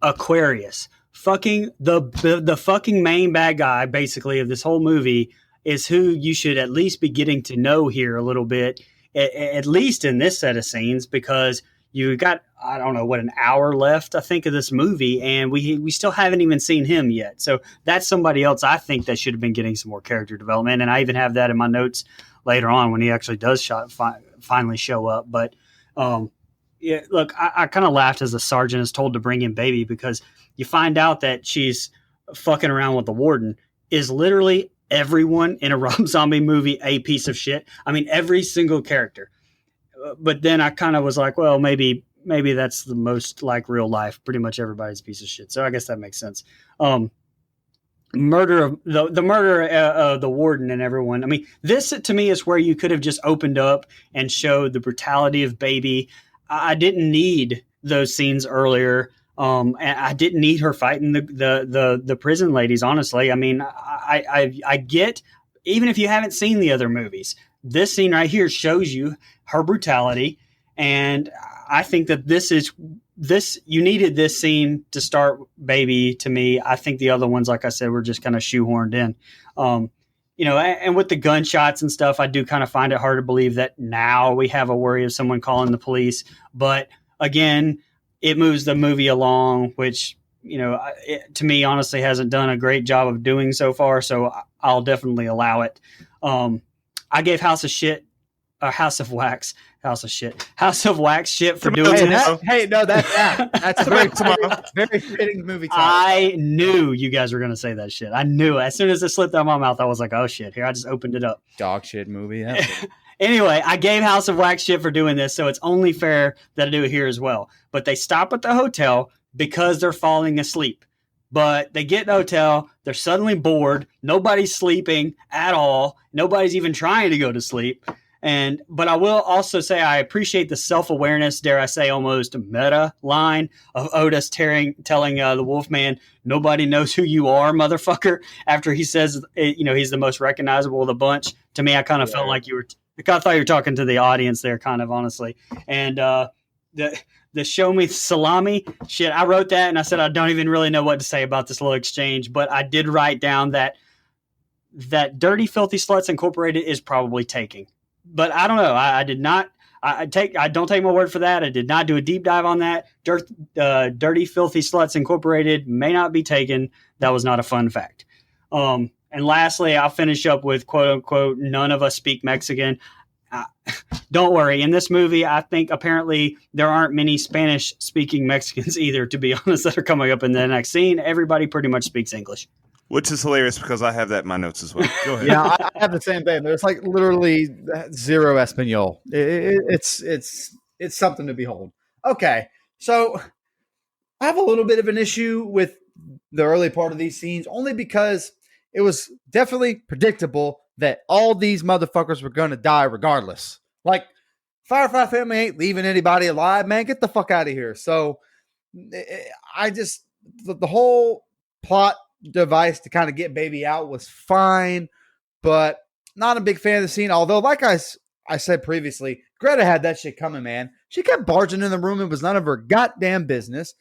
Aquarius. Fucking the fucking main bad guy, basically, of this whole movie is who you should at least be getting to know here a little bit, at least in this set of scenes, because you got, I don't know, an hour left, I think, of this movie, and we still haven't even seen him yet. So that's somebody else I think that should have been getting some more character development, and I even have that in my notes later on when he actually does finally show up. But yeah, look, I kind of laughed as the sergeant is told to bring in Baby, because you find out that she's fucking around with the warden. Is literally everyone in a Rob Zombie movie a piece of shit? I mean, every single character. But then I kind of was like, well, maybe that's the most like real life. Pretty much everybody's a piece of shit. So I guess that makes sense. Murder of the murder of the warden and everyone. I mean, this to me is where you could have just opened up and showed the brutality of Baby. I didn't need those scenes earlier. And I didn't need her fighting the prison ladies. Honestly, I mean, I get, even if you haven't seen the other movies, this scene right here shows you her brutality, and I think that you needed this scene to start Baby. To me, I think the other ones, like I said, were just kind of shoehorned in. And with the gunshots and stuff, I do kind of find it hard to believe that now we have a worry of someone calling the police. But again, it moves the movie along, which, to me, honestly, hasn't done a great job of doing so far. So I'll definitely allow it. I gave House of Wax shit for doing this. That's a very fitting movie title. I knew you guys were going to say that shit. I knew it. As soon as it slipped out of my mouth, I was like, oh shit, here, I just opened it up. Dog shit movie. Yeah. Anyway, I gave House of Wax shit for doing this, so it's only fair that I do it here as well. But they stop at the hotel because they're falling asleep. But they get in the hotel, they're suddenly bored, nobody's sleeping at all, nobody's even trying to go to sleep. But I will also say I appreciate the self-awareness, dare I say almost meta line of Otis telling the Wolfman, nobody knows who you are, motherfucker, after he says, he's the most recognizable of the bunch. To me, I kind of felt like I thought you were talking to the audience there, kind of, honestly. And the show me salami shit, I wrote that and I said I don't even really know what to say about this little exchange, but I did write down that Dirty Filthy Sluts Incorporated is probably taking. But I don't know. I did not. I don't take my word for that. I did not do a deep dive on that. Dirty Filthy Sluts Incorporated may not be taken. That was not a fun fact. And lastly, I'll finish up with quote unquote, none of us speak Mexican. Don't worry. In this movie, I think apparently there aren't many Spanish speaking Mexicans either, to be honest, that are coming up in the next scene. Everybody pretty much speaks English. Which is hilarious because I have that in my notes as well. Go ahead. Yeah, I have the same thing. There's like literally zero Espanol. It's something to behold. Okay, so I have a little bit of an issue with the early part of these scenes, only because it was definitely predictable that all these motherfuckers were going to die regardless. Like, Firefly family ain't leaving anybody alive, man. Get the fuck out of here. So the whole plot device to kind of get Baby out was fine, but not a big fan of the scene. Although, like I said previously, Greta had that shit coming, man. She kept barging in the room. It was none of her goddamn business.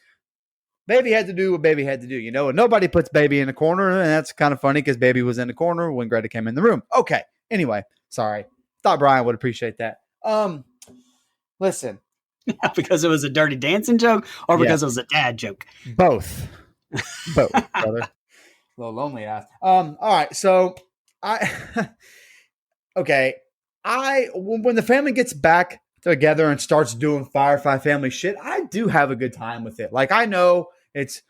Baby had to do what Baby had to do, and nobody puts Baby in the corner, and that's kind of funny because Baby was in the corner when Greta came in the room. Okay, anyway, sorry. Thought Brian would appreciate that. Listen. Because it was a Dirty Dancing joke or because it was a dad joke? Both, brother. A little lonely ass. All right, so okay. When the family gets back together and starts doing Firefly Family shit, I do have a good time with it. Like, I know it's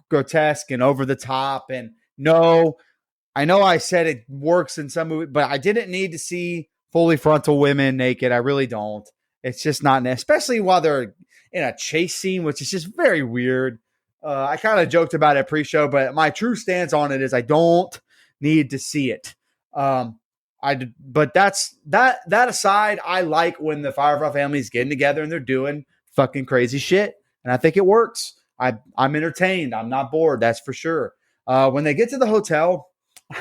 grotesque and over the top, and I know I said it works in some movies, but I didn't need to see fully frontal women naked. I really don't. It's just not, especially while they're in a chase scene, which is just very weird. I kind of joked about it pre-show, but my true stance on it is I don't need to see it. But that aside, I like when the Firefly family is getting together and they're doing fucking crazy shit, and I think it works. I'm entertained. I'm not bored. That's for sure. When they get to the hotel,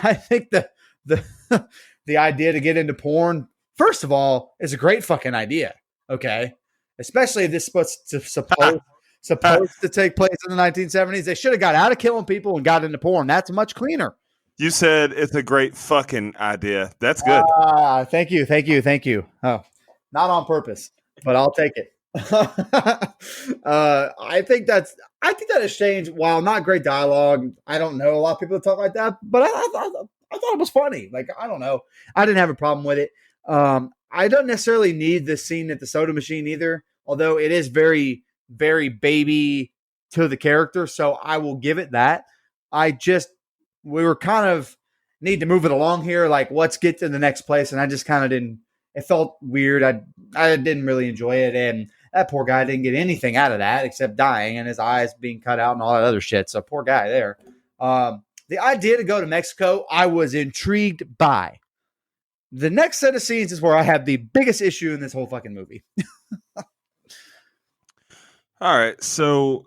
I think the idea to get into porn, first of all, is a great fucking idea. Okay, especially if this is supposed to take place in the 1970s. They should have got out of killing people and got into porn. That's much cleaner. You said it's a great fucking idea. That's good. Thank you. Oh, not on purpose, but I'll take it. I think that has changed. While not great dialogue, I don't know a lot of people that talk like that, but I thought it was funny. Like, I don't know. I didn't have a problem with it. I don't necessarily need the scene at the soda machine either, although it is very, very Baby to the character. So I will give it that. We were kind of need to move it along here. Like, let's get to the next place. And I just kind of didn't, it felt weird. I didn't really enjoy it. And that poor guy didn't get anything out of that except dying and his eyes being cut out and all that other shit. So poor guy there. The idea to go to Mexico, I was intrigued by. The next set of scenes is where I have the biggest issue in this whole fucking movie. All right, so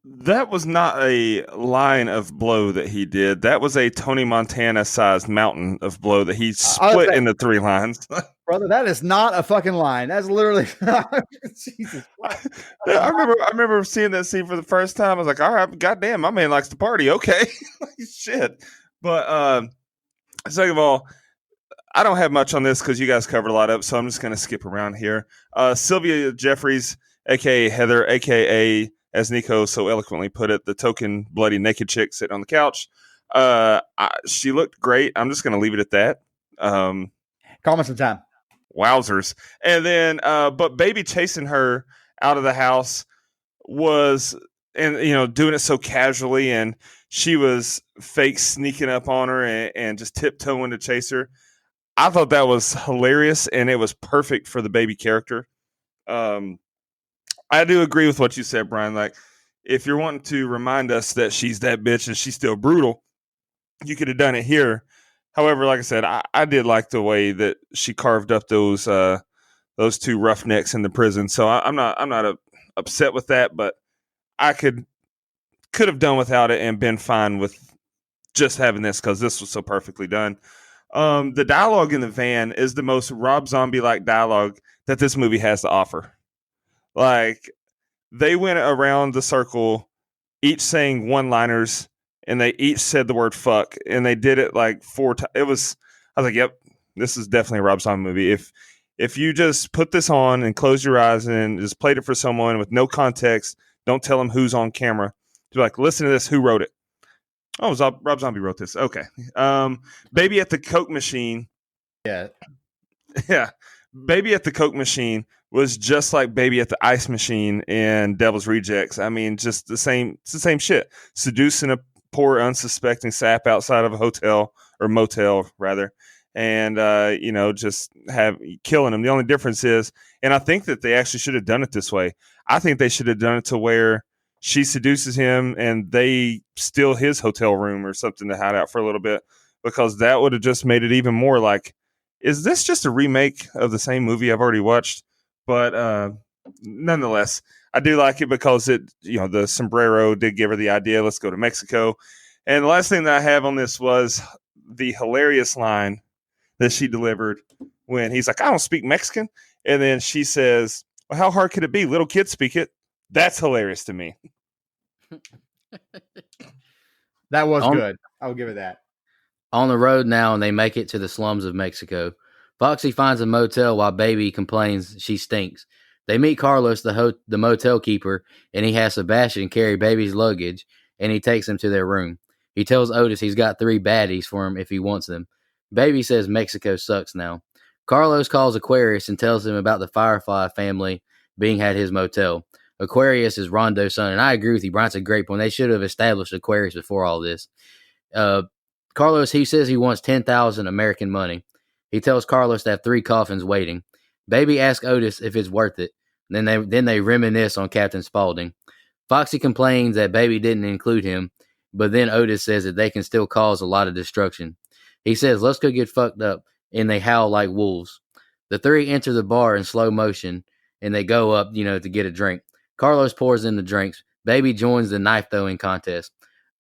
that was not a line of blow that he did. That was a Tony Montana-sized mountain of blow that he split into 3 lines. Brother, that is not a fucking line. That's literally Jesus Christ. I remember seeing that scene for the first time. I was like, all right, goddamn, my man likes to party. Okay. Shit. But second of all, I don't have much on this because you guys covered a lot of it, so I'm just going to skip around here. Sylvia Jeffries, a.k.a. Heather, a.k.a., as Nico so eloquently put it, the token bloody naked chick sitting on the couch. She looked great. I'm just going to leave it at that. Call me some time. Wowzers. And then, but Baby chasing her out of the house was, and doing it so casually, and she was fake sneaking up on her and just tiptoeing to chase her. I thought that was hilarious, and it was perfect for the Baby character. I do agree with what you said, Brian. Like, if you're wanting to remind us that she's that bitch and she's still brutal, you could have done it here. However, like I said, I did like the way that she carved up those 2 roughnecks in the prison. So I'm not upset with that, but I could have done without it and been fine with just having this because this was so perfectly done. The dialogue in the van is the most Rob Zombie-like dialogue that this movie has to offer. Like, they went around the circle, each saying one-liners, and they each said the word fuck, and they did it like 4 times. I was like, yep, this is definitely a Rob Zombie movie. If you just put this on and close your eyes and just played it for someone with no context, don't tell them who's on camera. You're like, listen to this, who wrote it? Oh, Rob Zombie wrote this. Okay. Baby at the Coke machine. Yeah. Yeah. Baby at the Coke machine was just like Baby at the ice machine in Devil's Rejects. I mean, just it's the same shit. Seducing a poor unsuspecting sap outside of a hotel or motel rather. And, just killing him. The only difference is, and I think that they actually should have done it this way. I think they should have done it to where she seduces him and they steal his hotel room or something to hide out for a little bit, because that would have just made it even more like, is this just a remake of the same movie I've already watched? But nonetheless, I do like it because the sombrero did give her the idea, let's go to Mexico. And the last thing that I have on this was the hilarious line that she delivered when he's like, I don't speak Mexican. And then she says, well, how hard could it be? Little kids speak it. That's hilarious to me. That was On- good. I'll give it that. On the road now, and they make it to the slums of Mexico. Foxy finds a motel while Baby complains she stinks. They meet Carlos, the motel keeper, and he has Sebastian carry Baby's luggage, and he takes him to their room. He tells Otis he's got 3 baddies for him if he wants them. Baby says Mexico sucks now. Carlos calls Aquarius and tells him about the Firefly family being at his motel. Aquarius is Rondo's son, and I agree with you. Brian's a great point. They should have established Aquarius before all this. Carlos, he says he wants 10,000 American money. He tells Carlos to have 3 coffins waiting. Baby asks Otis if it's worth it. Then they reminisce on Captain Spaulding. Foxy complains that Baby didn't include him, but then Otis says that they can still cause a lot of destruction. He says, let's go get fucked up, and they howl like wolves. The 3 enter the bar in slow motion, and they go up, to get a drink. Carlos pours in the drinks. Baby joins the knife throwing contest.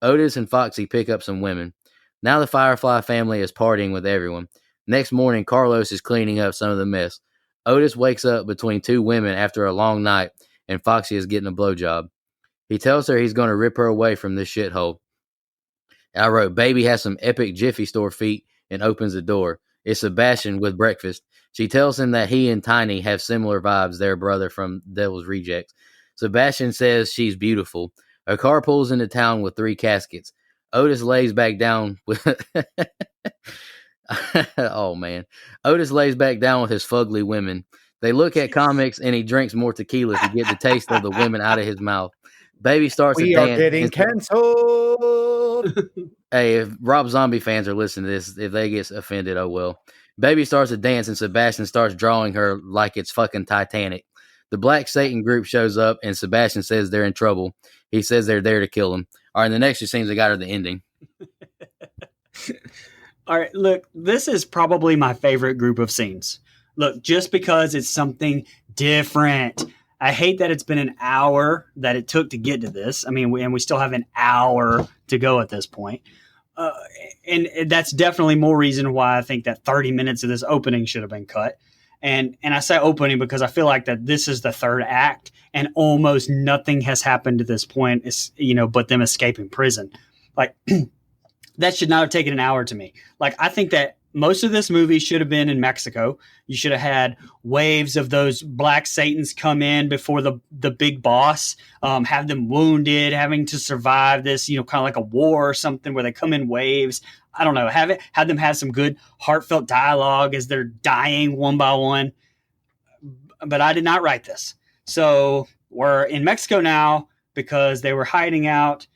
Otis and Foxy pick up some women. Now the Firefly family is partying with everyone. Next morning, Carlos is cleaning up some of the mess. Otis wakes up between 2 women after a long night, and Foxy is getting a blowjob. He tells her he's going to rip her away from this shithole. I wrote, Baby has some epic Jiffy Store feet and opens the door. It's Sebastian with breakfast. She tells him that he and Tiny have similar vibes, their brother from Devil's Rejects. Sebastian says she's beautiful. A car pulls into town with 3 caskets. Otis lays back down with oh man. Otis lays back down with his fugly women. They look at comics and he drinks more tequila to get the taste of the women out of his mouth. Baby starts to dance. We are getting canceled. Hey, if Rob Zombie fans are listening to this, if they get offended, oh well. Baby starts to dance and Sebastian starts drawing her like it's fucking Titanic. The Black Satan group shows up and Sebastian says they're in trouble. He says they're there to kill him. All right, the next 2 scenes, they got her the ending. All right, look, this is probably my favorite group of scenes. Look, just because it's something different. I hate that it's been an hour that it took to get to this. I mean, we still have an hour to go at this point. And that's definitely more reason why I think that 30 minutes of this opening should have been cut. And I say opening because I feel like that this is the 3rd act and almost nothing has happened to this point, but them escaping prison. Like that should not have taken an hour to me. Like, I think that most of this movie should have been in Mexico. You should have had waves of those Black Satans come in before the big boss, have them wounded, having to survive this, kind of like a war or something where they come in waves. I don't know, have them have some good heartfelt dialogue as they're dying one by one. But I did not write this. So we're in Mexico now because they were hiding out.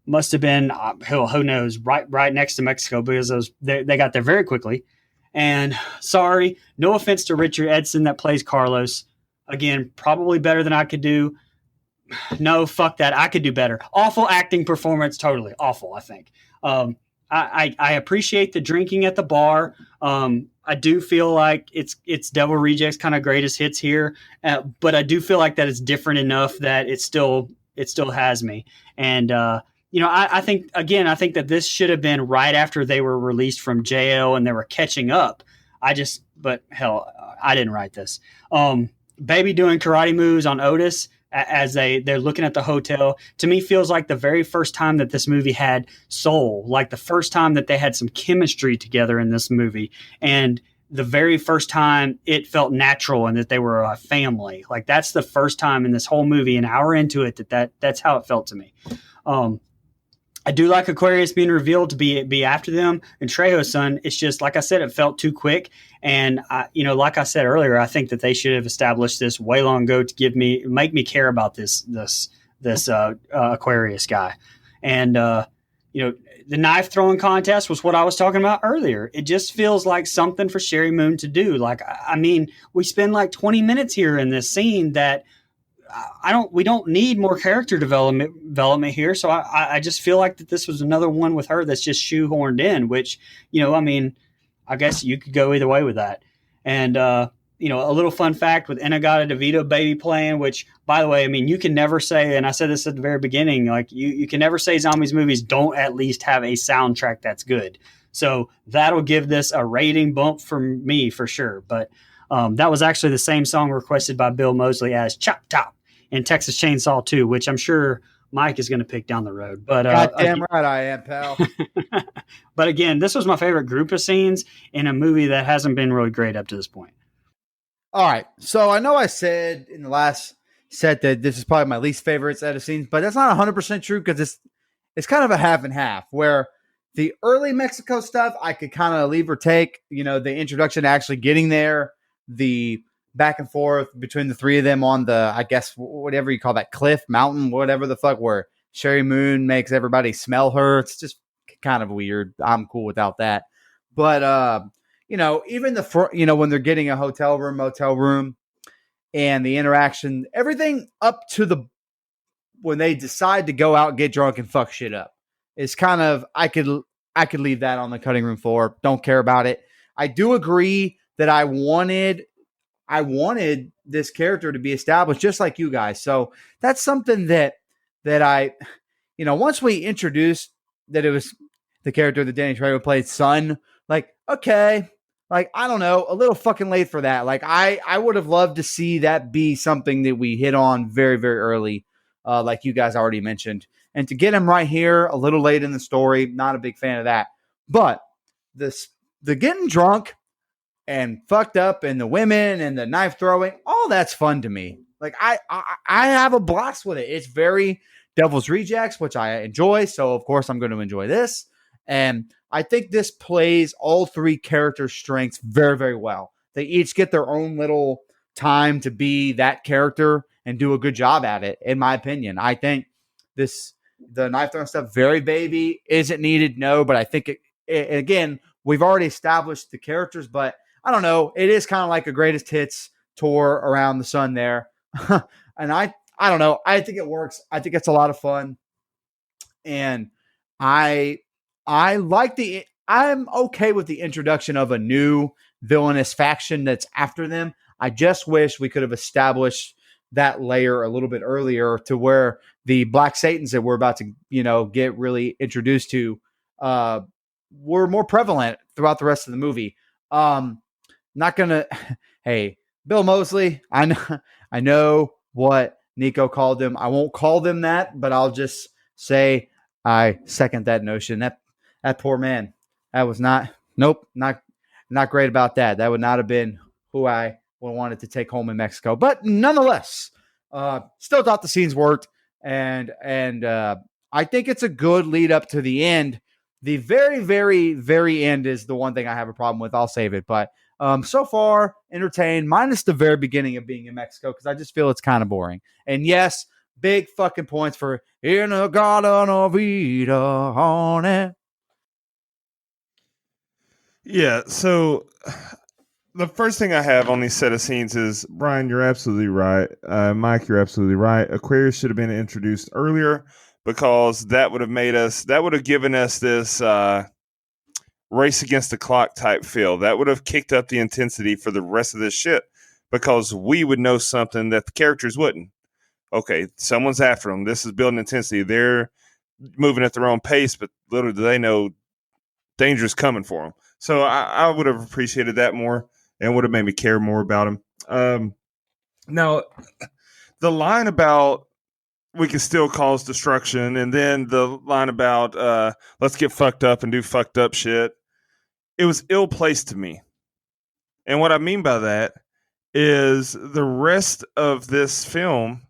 Must have been, who knows, right next to Mexico because they got there very quickly. And sorry, no offense to Richard Edson that plays Carlos. Again, probably better than I could do. No, fuck that. I could do better. Awful acting performance, totally awful, I think. I appreciate the drinking at the bar. I do feel like it's Devil Rejects kind of greatest hits here, but I do feel like that it's different enough that it still has me. And I think that this should have been right after they were released from jail and they were catching up. But hell, I didn't write this. Baby doing karate moves on Otis as they're looking at the hotel, to me feels like the very first time that this movie had soul, like the first time that they had some chemistry together in this movie. And the very first time it felt natural and that they were a family. Like that's the first time in this whole movie, an hour into it, that's how it felt to me. I do like Aquarius being revealed to be after them and Trejo's son. It's just, like I said, it felt too quick. And like I said earlier, I think that they should have established this way long ago to make me care about this Aquarius guy. And, the knife throwing contest was what I was talking about earlier. It just feels like something for Sherry Moon to do. Like, I mean, we spend like 20 minutes here in this scene that we don't need more character development here. So I just feel like that this was another one with her that's just shoehorned in, which, I guess you could go either way with that. And, a little fun fact with Inagata DeVito Baby playing, which, by the way, I mean, you can never say, and I said this at the very beginning, like you can never say zombies movies don't at least have a soundtrack that's good. So that'll give this a rating bump for me for sure. But that was actually the same song requested by Bill Moseley as Chop Top in Texas Chainsaw 2, which I'm sure Mike is going to pick down the road. But Goddamn right I am, pal. but again, this was my favorite group of scenes in a movie that hasn't been really great up to this point. All right. So I know I said in the last set that this is probably my least favorite set of scenes, but that's not 100% true because it's kind of a half and half where the early Mexico stuff I could kind of leave or take, the introduction to actually getting there, the back and forth between the three of them on the, I guess, whatever you call that, cliff, mountain, whatever the fuck, where Sherry Moon makes everybody smell her. It's just kind of weird. I'm cool without that. But, even when they're getting a hotel room, motel room, and the interaction, everything up to when they decide to go out, get drunk, and fuck shit up is kind of, I could leave that on the cutting room floor. Don't care about it. I do agree that I wanted this character to be established just like you guys. So that's something that I, once we introduced that it was the character that Danny Trejo played, son, like, okay, like, I don't know, a little fucking late for that. Like, I would have loved to see that be something that we hit on very, very early, like you guys already mentioned. And to get him right here a little late in the story, not a big fan of that. But the getting drunk and fucked up and the women and the knife throwing, all that's fun to me. Like, I have a blast with it. It's very Devil's Rejects, which I enjoy. So, of course, I'm going to enjoy this. And I think this plays all three characters' strengths very, very well. They each get their own little time to be that character and do a good job at it, in my opinion. I think the knife throwing stuff, very baby, isn't needed, no, but I think again, we've already established the characters, but I don't know, it is kind of like a greatest hits tour around the sun there. And I don't know, I think it works. I think it's a lot of fun. And I'm okay with the introduction of a new villainous faction that's after them. I just wish we could have established that layer a little bit earlier to where the Black Satans that we're about to, get really introduced to, were more prevalent throughout the rest of the movie. Not gonna, hey, Bill Moseley, I know what Nico called him. I won't call them that, but I'll just say I second that notion. That poor man, that was not great about that. That would not have been who I wanted to take home in Mexico. But nonetheless, still thought the scenes worked, and I think it's a good lead up to the end. The very, very, very end is the one thing I have a problem with. I'll save it, but so far entertained, minus the very beginning of being in Mexico, because I just feel it's kind of boring. And yes, big fucking points for In a Garden of Eden on it. Yeah, so the first thing I have on these set of scenes is, Brian, you're absolutely right. Mike, you're absolutely right. Aquarius should have been introduced earlier, because that would have given us this race against the clock type feel. That would have kicked up the intensity for the rest of this shit, because we would know something that the characters wouldn't. Okay, someone's after them. This is building intensity. They're moving at their own pace, but little do they know danger's coming for them. So I would have appreciated that more, and would have made me care more about him. Now, the line about we can still cause destruction, and then the line about let's get fucked up and do fucked up shit, it was ill-placed to me. And what I mean by that is the rest of this film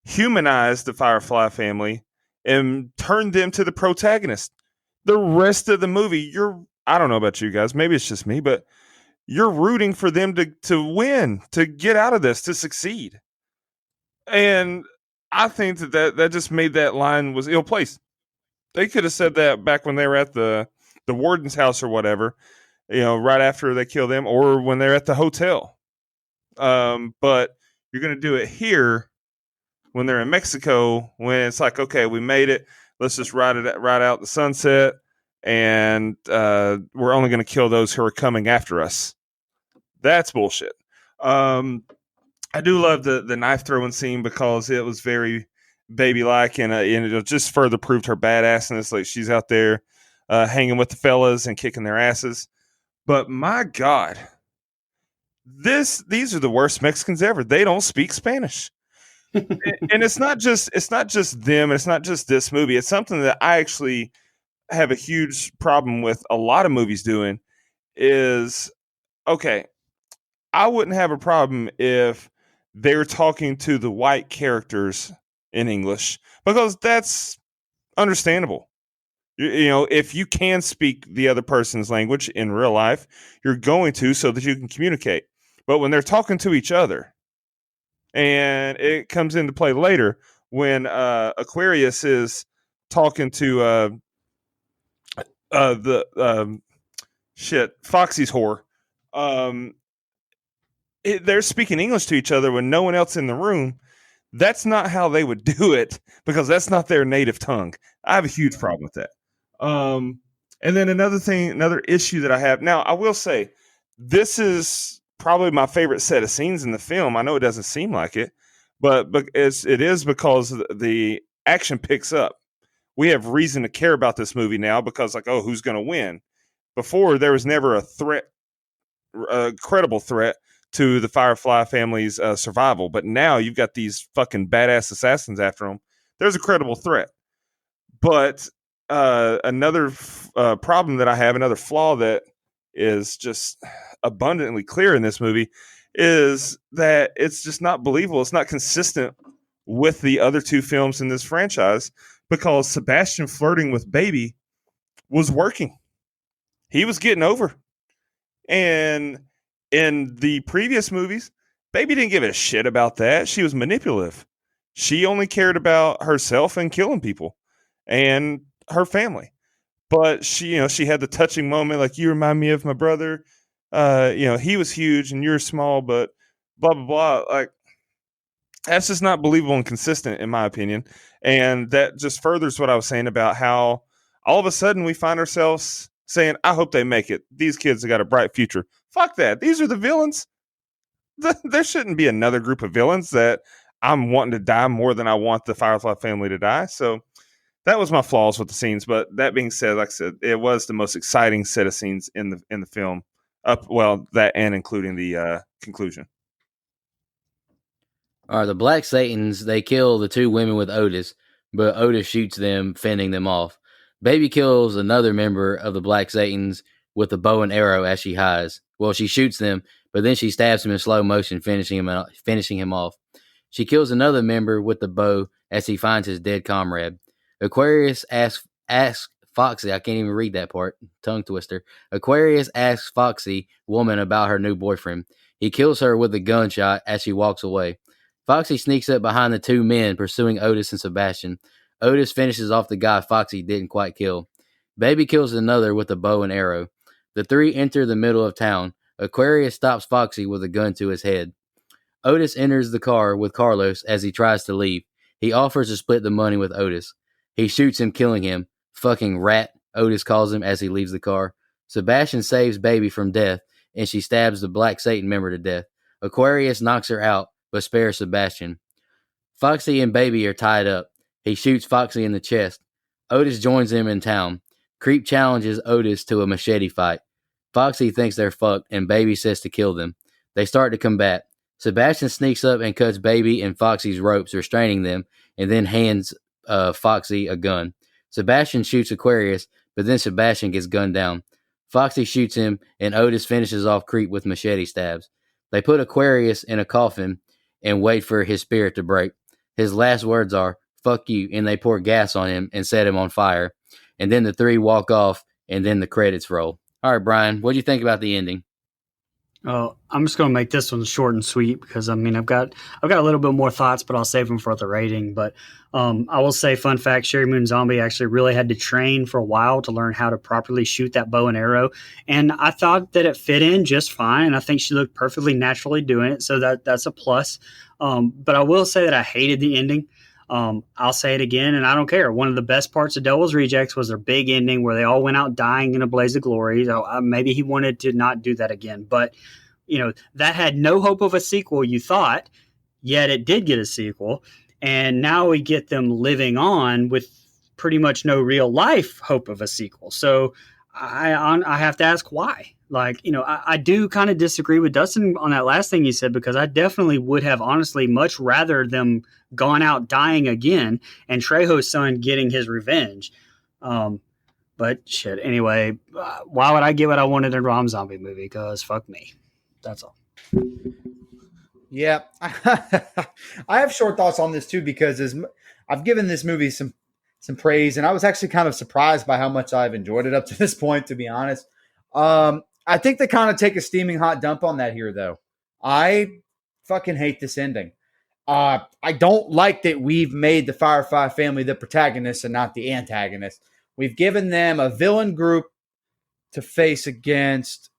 humanized the Firefly family and turned them to the protagonist. The rest of the movie, I don't know about you guys, maybe it's just me, but you're rooting for them to win, to get out of this, to succeed. And I think that just made that line was ill-placed. They could have said that back when they were at the warden's house or whatever, right after they kill them, or when they're at the hotel. But you're going to do it here when they're in Mexico, when it's like, okay, we made it. Let's just ride out the sunset, and we're only going to kill those who are coming after us. That's bullshit. I do love the knife throwing scene, because it was very baby-like, and it just further proved her badassness. Like, she's out there hanging with the fellas and kicking their asses. But my God, these are the worst Mexicans ever. They don't speak Spanish. And it's not just them. It's not just this movie. It's something that I actually have a huge problem with a lot of movies doing is, okay, I wouldn't have a problem if they're talking to the white characters in English because that's understandable. You know, if you can speak the other person's language in real life, you're going to so that you can communicate. But when they're talking to each other, and it comes into play later when Aquarius is talking to the Foxy's whore. They're speaking English to each other when no one else in the room. That's not how they would do it because that's not their native tongue. I have a huge problem with that. And then another issue that I have now, I will say this is probably my favorite set of scenes in the film. I know it doesn't seem like it, but it is because the action picks up. We have reason to care about this movie now because, like, oh, who's going to win? Before, there was never a credible threat to the Firefly family's survival. But now you've got these fucking badass assassins after them. There's a credible threat. But another problem that I have, another flaw that is just abundantly clear in this movie, is that it's just not believable. It's not consistent with the other two films in this franchise because Sebastian flirting with Baby was working. He was getting over. And in the previous movies, Baby didn't give a shit about that. She was manipulative. She only cared about herself and killing people and her family. But she had the touching moment, like, you remind me of my brother. He was huge and you're small, but blah, blah, blah. Like, that's just not believable and consistent, in my opinion. And that just furthers what I was saying about how all of a sudden we find ourselves saying, I hope they make it. These kids have got a bright future. Fuck that. These are the villains. There shouldn't be another group of villains that I'm wanting to die more than I want the Firefly family to die. So that was my flaws with the scenes. But that being said, like I said, it was the most exciting set of scenes in the film. That and including the conclusion. All right, the Black Satans, they kill the two women with Otis, but Otis shoots them, fending them off. Baby kills another member of the Black Satans with a bow and arrow as she hides. Well, she shoots them, but then she stabs him in slow motion, finishing him off. She kills another member with the bow as he finds his dead comrade. Aquarius asks Foxy, I can't even read that part, tongue twister. Aquarius asks Foxy, woman, about her new boyfriend. He kills her with a gunshot as she walks away. Foxy sneaks up behind the two men pursuing Otis and Sebastian. Otis finishes off the guy Foxy didn't quite kill. Baby kills another with a bow and arrow. The three enter the middle of town. Aquarius stops Foxy with a gun to his head. Otis enters the car with Carlos as he tries to leave. He offers to split the money with Otis. He shoots him, killing him. Fucking rat, Otis calls him as he leaves the car. Sebastian saves Baby from death, and she stabs the Black Satan member to death. Aquarius knocks her out, but spares Sebastian. Foxy and Baby are tied up. He shoots Foxy in the chest. Otis joins him in town. Creep challenges Otis to a machete fight. Foxy thinks they're fucked, and Baby says to kill them. They start to combat. Sebastian sneaks up and cuts Baby and Foxy's ropes, restraining them, and then hands Foxy a gun. Sebastian shoots Aquarius, but then Sebastian gets gunned down. Foxy shoots him, and Otis finishes off Creep with machete stabs. They put Aquarius in a coffin and wait for his spirit to break. His last words are, fuck you, and they pour gas on him and set him on fire. And then the three walk off, and then the credits roll. All right, Brian, what do you think about the ending? I'm just going to make this one short and sweet because I've got a little bit more thoughts, but I'll save them for the rating. But I will say, fun fact: Sherry Moon Zombie actually really had to train for a while to learn how to properly shoot that bow and arrow, and I thought that it fit in just fine. I think she looked perfectly naturally doing it, so that's a plus. But I will say that I hated the ending. I'll say it again, and I don't care. One of the best parts of Devil's Rejects was their big ending where they all went out dying in a blaze of glory. So maybe he wanted to not do that again, but that had no hope of a sequel, you thought, yet it did get a sequel. And now we get them living on with pretty much no real life hope of a sequel. So I have to ask why. Like, I do kind of disagree with Dustin on that last thing you said, because I definitely would have honestly much rather them gone out dying again and Trejo's son getting his revenge. But shit, anyway, why would I get what I wanted in a Rob Zombie movie? Because fuck me. That's all. Yeah, I have short thoughts on this too because I've given this movie some praise, and I was actually kind of surprised by how much I've enjoyed it up to this point. To be honest, I think they kind of take a steaming hot dump on that here, though. I fucking hate this ending. I don't like that we've made the Firefly family the protagonist and not the antagonist. We've given them a villain group to face against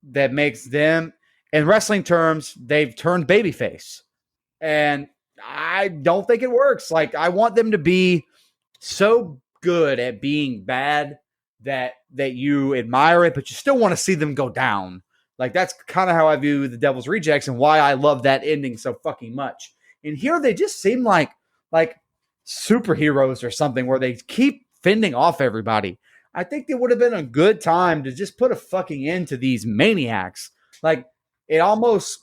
that makes them, in wrestling terms, they've turned babyface. And I don't think it works. Like, I want them to be so good at being bad that you admire it, but you still want to see them go down. Like, that's kind of how I view the Devil's Rejects and why I love that ending so fucking much. And here they just seem like superheroes or something where they keep fending off everybody. I think it would have been a good time to just put a fucking end to these maniacs. Like, it almost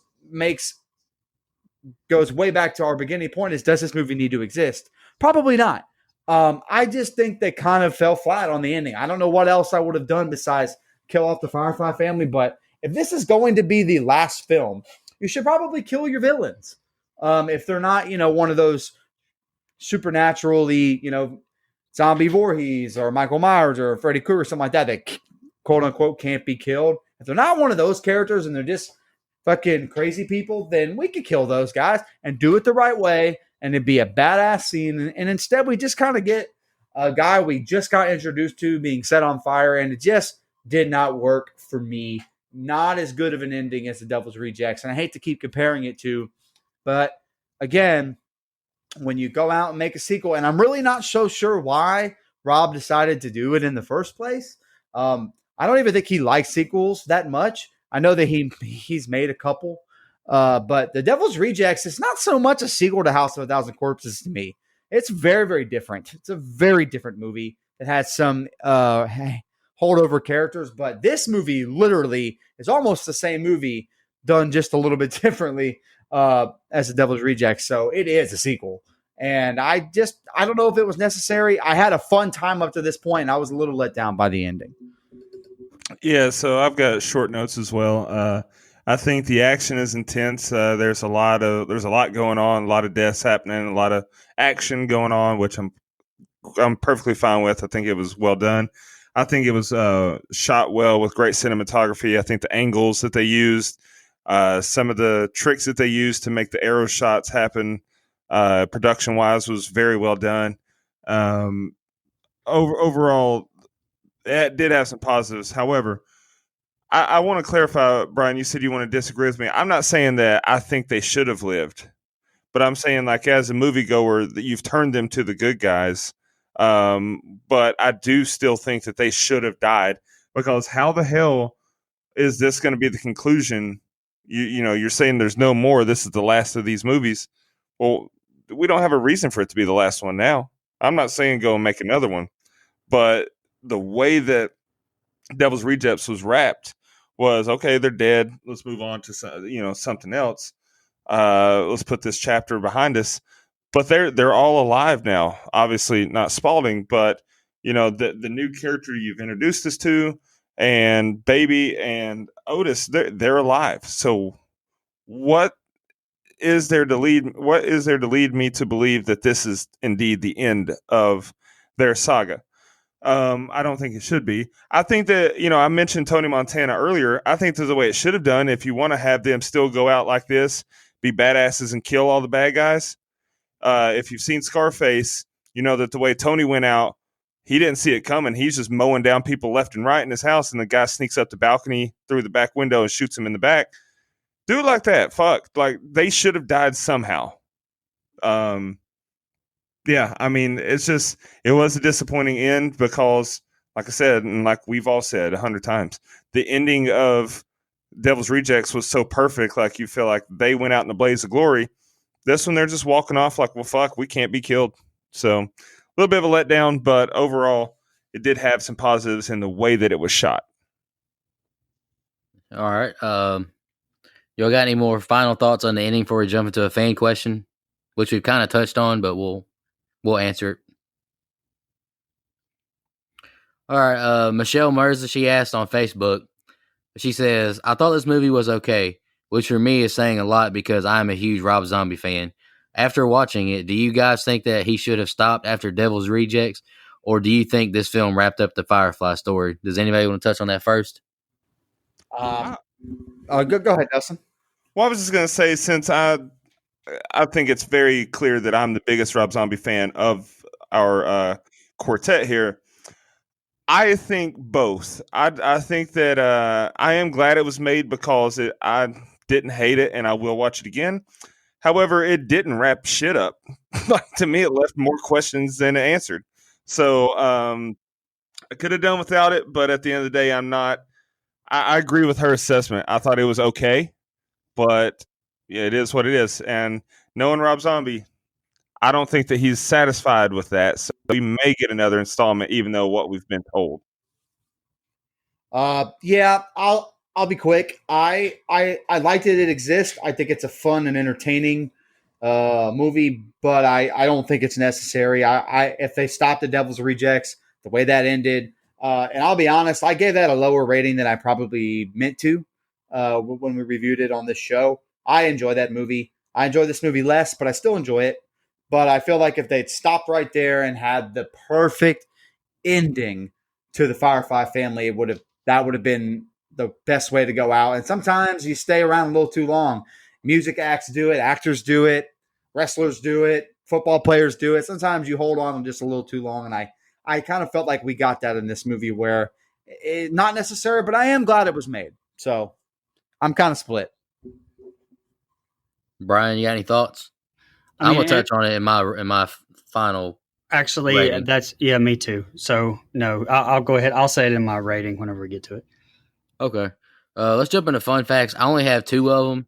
goes way back to our beginning point is, does this movie need to exist? Probably not. I just think they kind of fell flat on the ending. I don't know what else I would have done besides kill off the Firefly family, but if this is going to be the last film, you should probably kill your villains. If they're not, one of those supernaturally, zombie Voorhees or Michael Myers or Freddy Krueger, something like that quote unquote can't be killed. If they're not one of those characters and they're just fucking crazy people, then we could kill those guys and do it the right way, and it'd be a badass scene. And instead, we just kind of get a guy we just got introduced to being set on fire, and it just did not work for me. Not as good of an ending as the Devil's Rejects, and I hate to keep comparing it to, but again, when you go out and make a sequel, and I'm really not so sure why Rob decided to do it in the first place. I don't even think he likes sequels that much. I know that he's made a couple, but The Devil's Rejects is not so much a sequel to House of a Thousand Corpses to me. It's very, very different. It's a very different movie. It has some holdover characters, but this movie literally is almost the same movie done just a little bit differently as The Devil's Rejects. So it is a sequel. And I don't know if it was necessary. I had a fun time up to this point, and I was a little let down by the ending. Yeah, so I've got short notes as well. I think the action is intense. There's a lot going on, a lot of deaths happening, a lot of action going on, which I'm perfectly fine with. I think it was well done. I think it was shot well with great cinematography. I think the angles that they used, some of the tricks that they used to make the arrow shots happen, production wise, was very well done. Overall, it did have some positives. However, I want to clarify, Brian, you said you want to disagree with me. I'm not saying that I think they should have lived, but I'm saying, like, as a moviegoer, that you've turned them to the good guys. But I do still think that they should have died, because how the hell is this going to be the conclusion? You're saying there's no more. This is the last of these movies. Well, we don't have a reason for it to be the last one now. I'm not saying go and make another one, but the way that Devil's Rejects was wrapped was, okay, they're dead. Let's move on to something else. Let's put this chapter behind us. But they're all alive now. Obviously not Spalding, but the new character you've introduced us to, and Baby and Otis, they're alive. So what is there to lead me to believe that this is indeed the end of their saga? I don't think it should be. I think that, I mentioned Tony Montana earlier. I think there's a way it should have done. If you want to have them still go out like this, be badasses and kill all the bad guys. If you've seen Scarface, you know that the way Tony went out, he didn't see it coming. He's just mowing down people left and right in his house, and the guy sneaks up the balcony through the back window and shoots him in the back. Do it like that. Fuck. Like, they should have died somehow. Yeah, I mean, it was a disappointing end because, like I said, and like we've all said 100 times, the ending of Devil's Rejects was so perfect. Like, you feel like they went out in a blaze of glory. This one, they're just walking off like, well, fuck, we can't be killed. So a little bit of a letdown, but overall, it did have some positives in the way that it was shot. All right. Y'all got any more final thoughts on the ending before we jump into a fan question, which we've kind of touched on, but we'll answer it. All right. Michelle Mirza, she asked on Facebook. She says, "I thought this movie was okay," which for me is saying a lot because I'm a huge Rob Zombie fan. After watching it, do you guys think that he should have stopped after Devil's Rejects, or do you think this film wrapped up the Firefly story? Does anybody want to touch on that first? Go ahead, Dustin. Well, I was just going to say, since I think it's very clear that I'm the biggest Rob Zombie fan of our quartet here. I think both. I think that I am glad it was made because I didn't hate it, and I will watch it again. However, it didn't wrap shit up. Like, to me, it left more questions than it answered. So I could have done without it, but at the end of the day, I'm not. I agree with her assessment. I thought it was okay, but yeah, it is what it is. And knowing Rob Zombie, I don't think that he's satisfied with that. So we may get another installment, even though what we've been told. Yeah, I'll be quick. I liked it exists. I think it's a fun and entertaining movie, but I don't think it's necessary. I if they stopped the Devil's Rejects the way that ended, and I'll be honest, I gave that a lower rating than I probably meant to when we reviewed it on this show. I enjoy that movie. I enjoy this movie less, but I still enjoy it. But I feel like if they'd stopped right there and had the perfect ending to the Firefly family, that would have been the best way to go out. And sometimes you stay around a little too long. Music acts do it, actors do it, wrestlers do it, football players do it. Sometimes you hold on just a little too long. And I kind of felt like we got that in this movie where not necessary, but I am glad it was made. So I'm kind of split. Brian, you got any thoughts? I'm gonna touch on it in my final. Actually, rating. that's me too. So no, I'll go ahead. I'll say it in my rating whenever we get to it. Okay. Let's jump into fun facts. I only have 2 of them.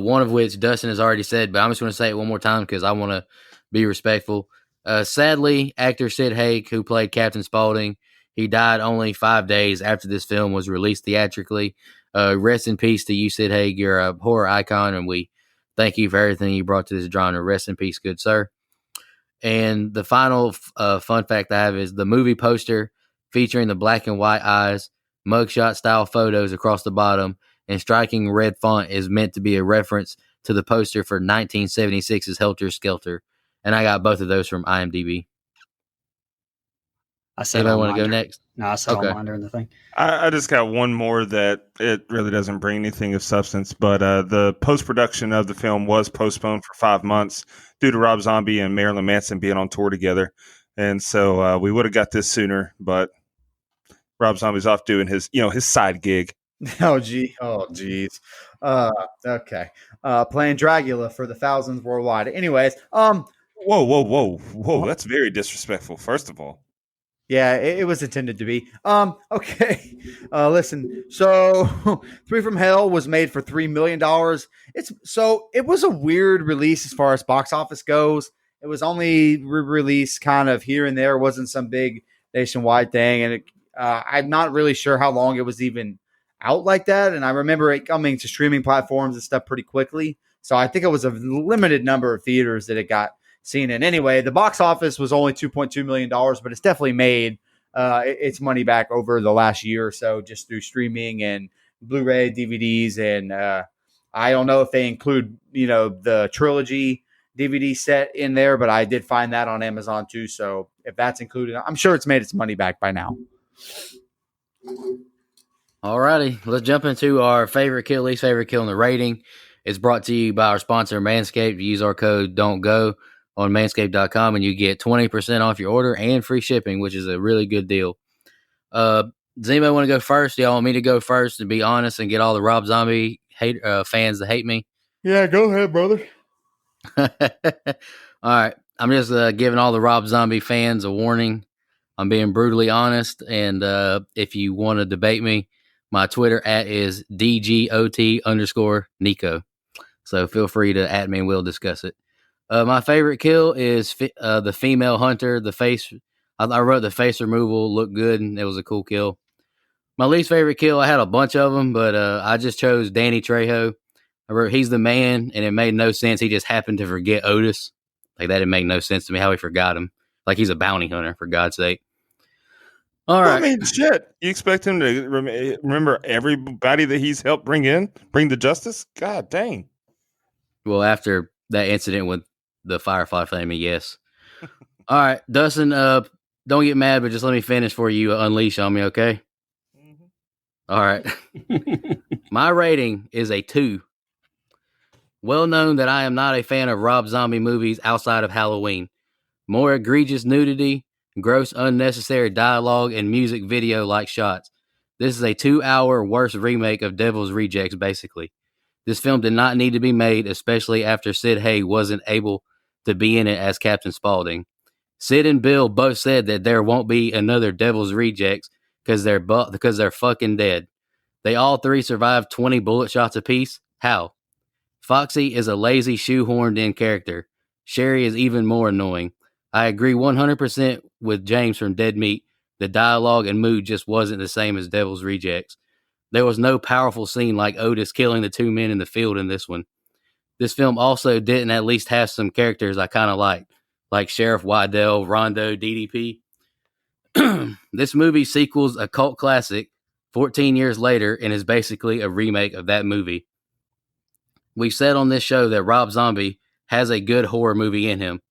One of which Dustin has already said, but I'm just going to say it one more time because I want to be respectful. Sadly, actor Sid Haig, who played Captain Spaulding, he died only 5 days after this film was released theatrically. Rest in peace to you, Sid Haig. You're a horror icon, and we thank you for everything you brought to this genre. Rest in peace, good sir. And the final fun fact I have is the movie poster featuring the black and white eyes, mugshot style photos across the bottom, and striking red font is meant to be a reference to the poster for 1976's Helter Skelter. And I got both of those from IMDb. I said, anybody want to go next? No, I said Okay. all mine during the thing. I just got one more that it really doesn't bring anything of substance, but the post-production of the film was postponed for 5 months due to Rob Zombie and Marilyn Manson being on tour together. And so we would have got this sooner, but Rob Zombie's off doing his side gig. Oh, geez. Okay. Playing Dracula for the thousands worldwide. Anyways, Whoa. That's very disrespectful, first of all. yeah, it was intended to be. Okay. Listen. So, Three from Hell was made for $3 million. It was a weird release as far as box office goes. It was only released kind of here and there. It wasn't some big nationwide thing, and I'm not really sure how long it was even out like that. And I remember it coming to streaming platforms and stuff pretty quickly. So I think it was a limited number of theaters that it got seen in. Anyway, the box office was only $2.2 million, but it's definitely made its money back over the last year or so just through streaming and Blu-ray, DVDs. And I don't know if they include, the trilogy DVD set in there, but I did find that on Amazon too. So if that's included, I'm sure it's made its money back by now. Alrighty, let's jump into our favorite kill, least favorite kill, and the rating. It's brought to you by our sponsor, Manscaped. Use our code DON'TGO on manscaped.com and you get 20% off your order and free shipping, which is a really good deal. Does anybody want to go first? Y'all want me to go first and be honest and get all the Rob Zombie fans that hate me? Yeah, go ahead, brother. All right. I'm just giving all the Rob Zombie fans a warning. I'm being brutally honest. And if you want to debate me, my Twitter is DGOT_Nico. So feel free to at me and we'll discuss it. My favorite kill is the female hunter, the face. I wrote the face removal looked good, and it was a cool kill. My least favorite kill, I had a bunch of them, but I just chose Danny Trejo. I wrote he's the man, and it made no sense. He just happened to forget Otis. Like, that didn't make no sense to me how he forgot him. Like, he's a bounty hunter, for God's sake. All right. I mean, shit. You expect him to remember everybody that he's helped bring to justice? God dang. Well, after that incident with the Firefly family, yes. All right, Dustin, don't get mad, but just let me finish for you. Unleash on me, okay? Mm-hmm. All right. My rating is a 2. Well known that I am not a fan of Rob Zombie movies outside of Halloween. More egregious nudity, gross unnecessary dialogue, and music video-like shots. This is a 2-hour worse remake of Devil's Rejects, basically. This film did not need to be made, especially after Sid Haig wasn't able to be in it as Captain Spaulding. Sid and Bill both said that there won't be another Devil's Rejects because they're fucking dead. They all 3 survived 20 bullet shots apiece. How? Foxy is a lazy, shoehorned in character. Sherry is even more annoying. I agree 100% with James from Dead Meat. The dialogue and mood just wasn't the same as Devil's Rejects. There was no powerful scene like Otis killing the 2 men in the field in this one. This film also didn't at least have some characters I kind of liked, like Sheriff Waddell, Rondo, DDP. This movie sequels a cult classic 14 years later and is basically a remake of that movie. We've said on this show that Rob Zombie has a good horror movie in him.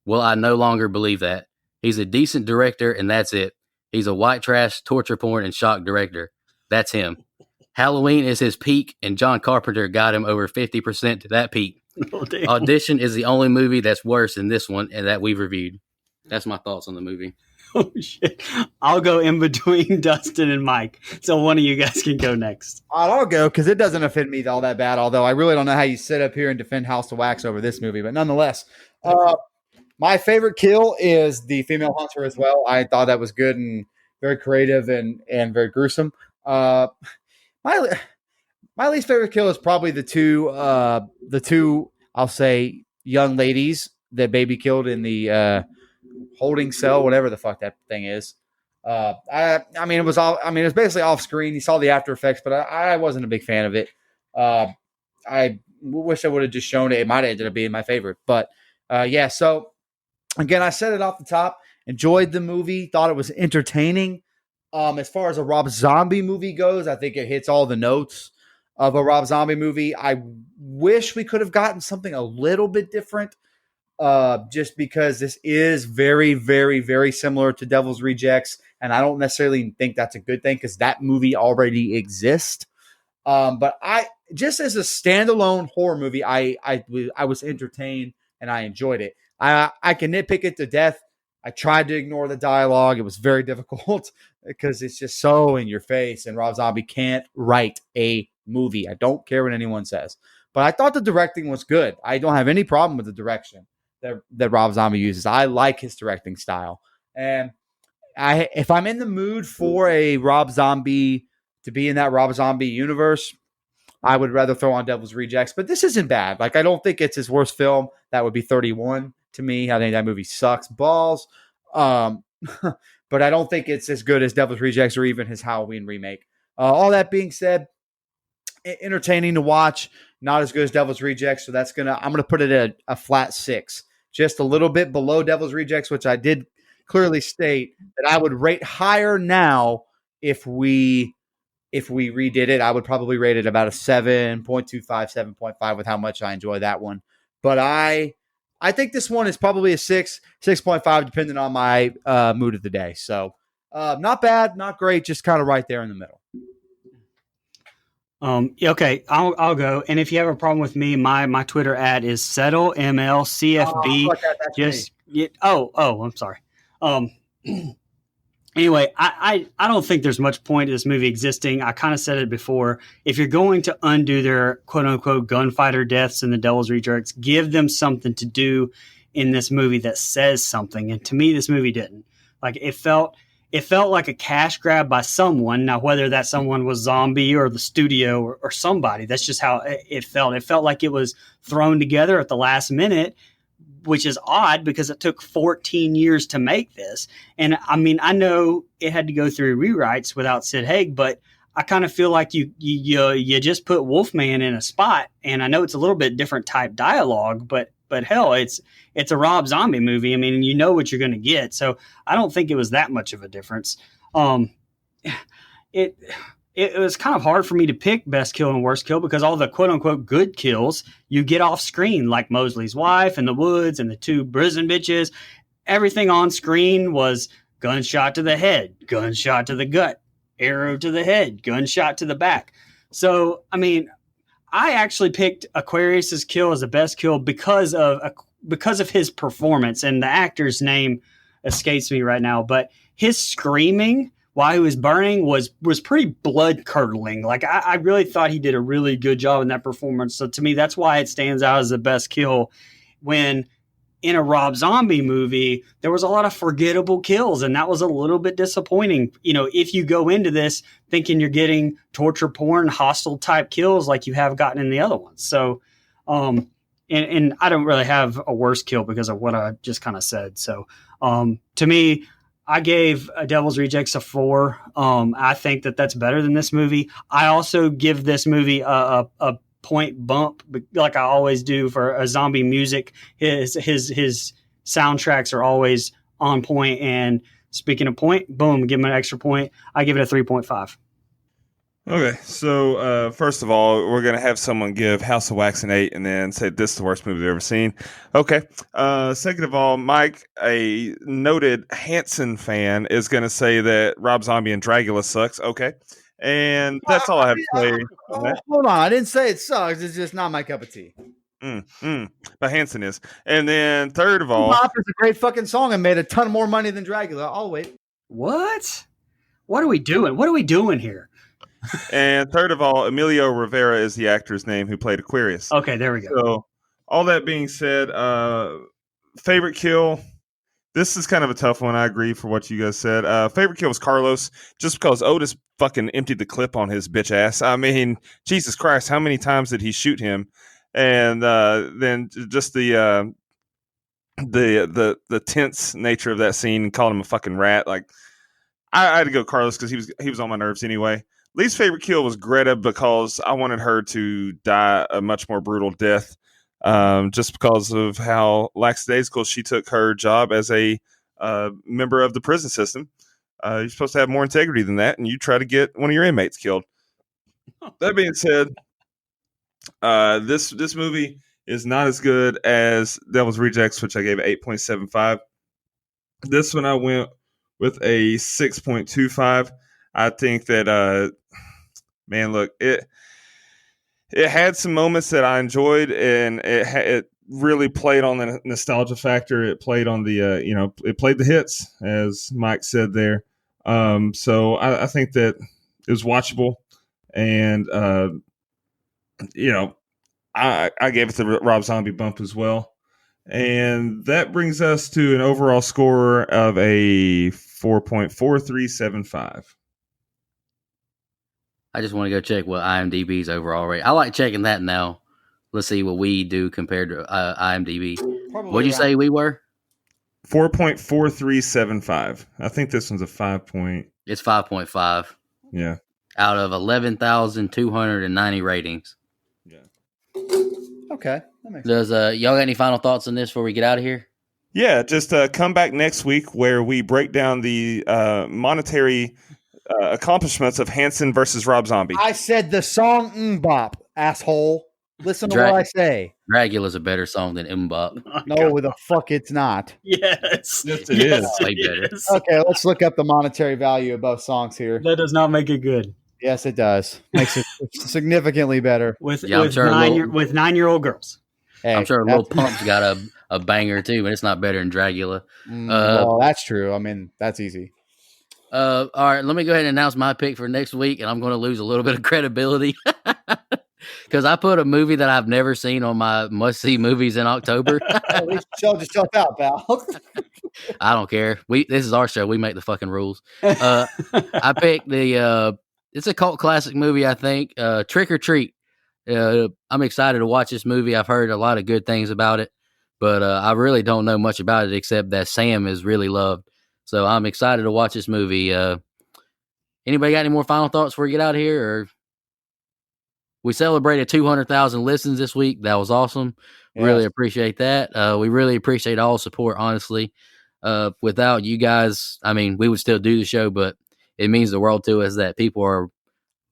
Well, I no longer believe that. He's a decent director, and that's it. He's a white trash, torture porn, and shock director. That's him. Halloween is his peak, and John Carpenter got him over 50% to that peak. Oh, Audition is the only movie that's worse than this one and that we've reviewed. That's my thoughts on the movie. Oh, shit. I'll go in between Dustin and Mike, so one of you guys can go next. I'll go because it doesn't offend me all that bad, although I really don't know how you sit up here and defend House of Wax over this movie, but nonetheless, my favorite kill is the female hunter as well. I thought that was good and very creative and very gruesome. My least favorite kill is probably the two I'll say young ladies that baby killed in the holding cell, whatever the fuck that thing is. I mean, it was basically off screen. You saw the after effects, but I wasn't a big fan of it. I wish I would have just shown it. It might have ended up being my favorite, but yeah. So again, I said it off the top. Enjoyed the movie. Thought it was entertaining. As far as a Rob Zombie movie goes, I think it hits all the notes of a Rob Zombie movie. I wish we could have gotten something a little bit different. Just because this is very, very, very similar to Devil's Rejects, and I don't necessarily think that's a good thing because that movie already exists. But I just as a standalone horror movie, I was entertained and I enjoyed it. I can nitpick it to death. I tried to ignore the dialogue. It was very difficult because it's just so in your face, and Rob Zombie can't write a movie. I don't care what anyone says, but I thought the directing was good. I don't have any problem with the direction that Rob Zombie uses. I like his directing style. And if I'm in the mood for a Rob Zombie to be in that Rob Zombie universe, I would rather throw on Devil's Rejects, but this isn't bad. Like, I don't think it's his worst film. That would be 31 to me. I think that movie sucks balls. But I don't think it's as good as Devil's Rejects or even his Halloween remake. All that being said, entertaining to watch, not as good as Devil's Rejects. So I'm gonna put it at a flat 6, just a little bit below Devil's Rejects, which I did clearly state that I would rate higher now if we redid it. I would probably rate it about a 7.25, 7.5 with how much I enjoy that one. But I think this one is probably a 6.5, depending on my mood of the day. So not bad, not great, just kind of right there in the middle. Okay, I'll go. And if you have a problem with me, my Twitter ad is SettleMLCFB. I'm sorry. Anyway, I don't think there's much point to this movie existing. I kind of said it before. If you're going to undo their quote unquote gunfighter deaths in the Devil's Rejects, give them something to do in this movie that says something. And to me, this movie didn't. Like, it felt like a cash grab by someone. Now, whether that someone was Zombie or the studio or somebody, that's just how it felt. It felt like it was thrown together at the last minute which is odd because it took 14 years to make this. And I mean, I know it had to go through rewrites without Sid Haig, but I kind of feel like you just put Wolfman in a spot, and I know it's a little bit different type dialogue, but hell, it's a Rob Zombie movie. I mean, you know what you're going to get, so I don't think it was that much of a difference. It was kind of hard for me to pick best kill and worst kill because all the quote unquote good kills you get off screen, like Mosley's wife and the woods and the two prison bitches. Everything on screen was gunshot to the head, gunshot to the gut, arrow to the head, gunshot to the back. So, I mean, I actually picked Aquarius's kill as the best kill because of his performance, and the actor's name escapes me right now, but his screaming while he was burning was pretty blood curdling. Like I really thought he did a really good job in that performance. So to me, that's why it stands out as the best kill. When in a Rob Zombie movie, there was a lot of forgettable kills, and that was a little bit disappointing. You know, if you go into this thinking you're getting torture porn, hostile type kills like you have gotten in the other ones. So, and I don't really have a worst kill because of what I just kind of said. So, to me, I gave Devil's Rejects a 4. I think that's better than this movie. I also give this movie a point bump, like I always do for a zombie music. His soundtracks are always on point. And speaking of point, boom, give him an extra point. I give it a 3.5. Okay, so first of all, we're gonna have someone give House of Wax an 8, and then say this is the worst movie they've ever seen. Okay. Second of all, Mike, a noted Hanson fan, is gonna say that Rob Zombie and Dragula sucks. Okay, and that's all I have to say. Hold on, I didn't say it sucks. It's just not my cup of tea. But Hanson is. And then third of all, Bop is a great fucking song and made a ton more money than Dragula. I'll wait. What? What are we doing? What are we doing here? And third of all, Emilio Rivera is the actor's name who played Aquarius. Okay, there we go. So, all that being said, favorite kill. This is kind of a tough one. I agree for what you guys said. Favorite kill was Carlos, just because Otis fucking emptied the clip on his bitch ass. I mean, Jesus Christ, how many times did he shoot him? And then just the tense nature of that scene, called him a fucking rat. Like, I had to go Carlos because he was on my nerves anyway. Least favorite kill was Greta because I wanted her to die a much more brutal death, just because of how lackadaisical she took her job as a member of the prison system. You're supposed to have more integrity than that, and you try to get one of your inmates killed. That being said, this movie is not as good as Devil's Rejects, which I gave 8.75. This one I went with a 6.25. I think that, man, look, it had some moments that I enjoyed, and it really played on the nostalgia factor. It played on the, it played the hits, as Mike said there. So I think that it was watchable, and, I gave it the Rob Zombie bump as well. And that brings us to an overall score of a 4.4375. I just want to go check what IMDb's overall rate. I like checking that now. Let's see what we do compared to IMDb. What'd you say we were? 4.4375. I think this one's a 5 point. It's 5.5. Yeah. Out of 11,290 ratings. Yeah. Okay. That makes sense. Does y'all got any final thoughts on this before we get out of here? Yeah, just come back next week where we break down the monetary accomplishments of Hanson versus Rob Zombie. I said the song Bop, asshole. Listen to what I say. Dragula's a better song than Mbop. No, the fuck it's not. Yes. Yes, it is. Way better. Okay, let's look up the monetary value of both songs here. That does not make it good. Yes, it does. Makes it significantly better. With sure 9-year-old girls. Hey, I'm sure Lil Pump's got a banger too, but it's not better than Dragula. Well, that's true. I mean, that's easy. All right, let me go ahead and announce my pick for next week, and I'm going to lose a little bit of credibility because I put a movie that I've never seen on my must-see movies in October. At least show yourself out, pal. I don't care. This is our show. We make the fucking rules. I picked it's a cult classic movie, I think. Trick or Treat. I'm excited to watch this movie. I've heard a lot of good things about it. but I really don't know much about it except that Sam is really loved. So I'm excited to watch this movie. Anybody got any more final thoughts before we get out of here? Or we celebrated 200,000 listens this week. That was awesome. Yes. Really appreciate that. We really appreciate all the support, honestly. Without you guys, I mean, we would still do the show, but it means the world to us that people are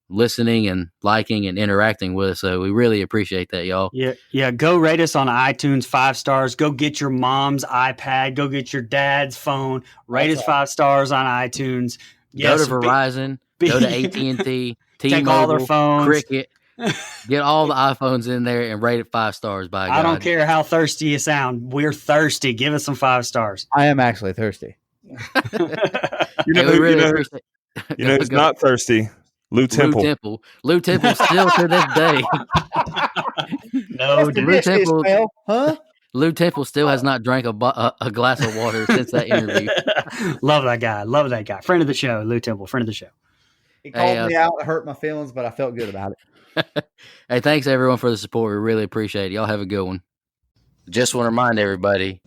listening and liking and interacting with us. So we really appreciate that, y'all. Yeah. Go rate us on iTunes 5 stars. Go get your mom's iPad. Go get your dad's phone. Rate us 5 stars on iTunes. Go to Verizon. Go to AT&T. Take all their T-Mobile, phones. Cricket. Get all the iPhones in there and rate it 5 stars. By God. I don't care how thirsty you sound. We're thirsty. Give us some 5 stars. I am actually thirsty. You know who's not thirsty? Lou Temple. Lou Temple still to this day. No, Lou Temple. Huh? Lou Temple still has not drank a glass of water since that interview. Love that guy. Friend of the show, Lou Temple. Friend of the show. He called me out. It hurt my feelings, but I felt good about it. Hey, thanks everyone for the support. We really appreciate it. Y'all have a good one. Just want to remind everybody.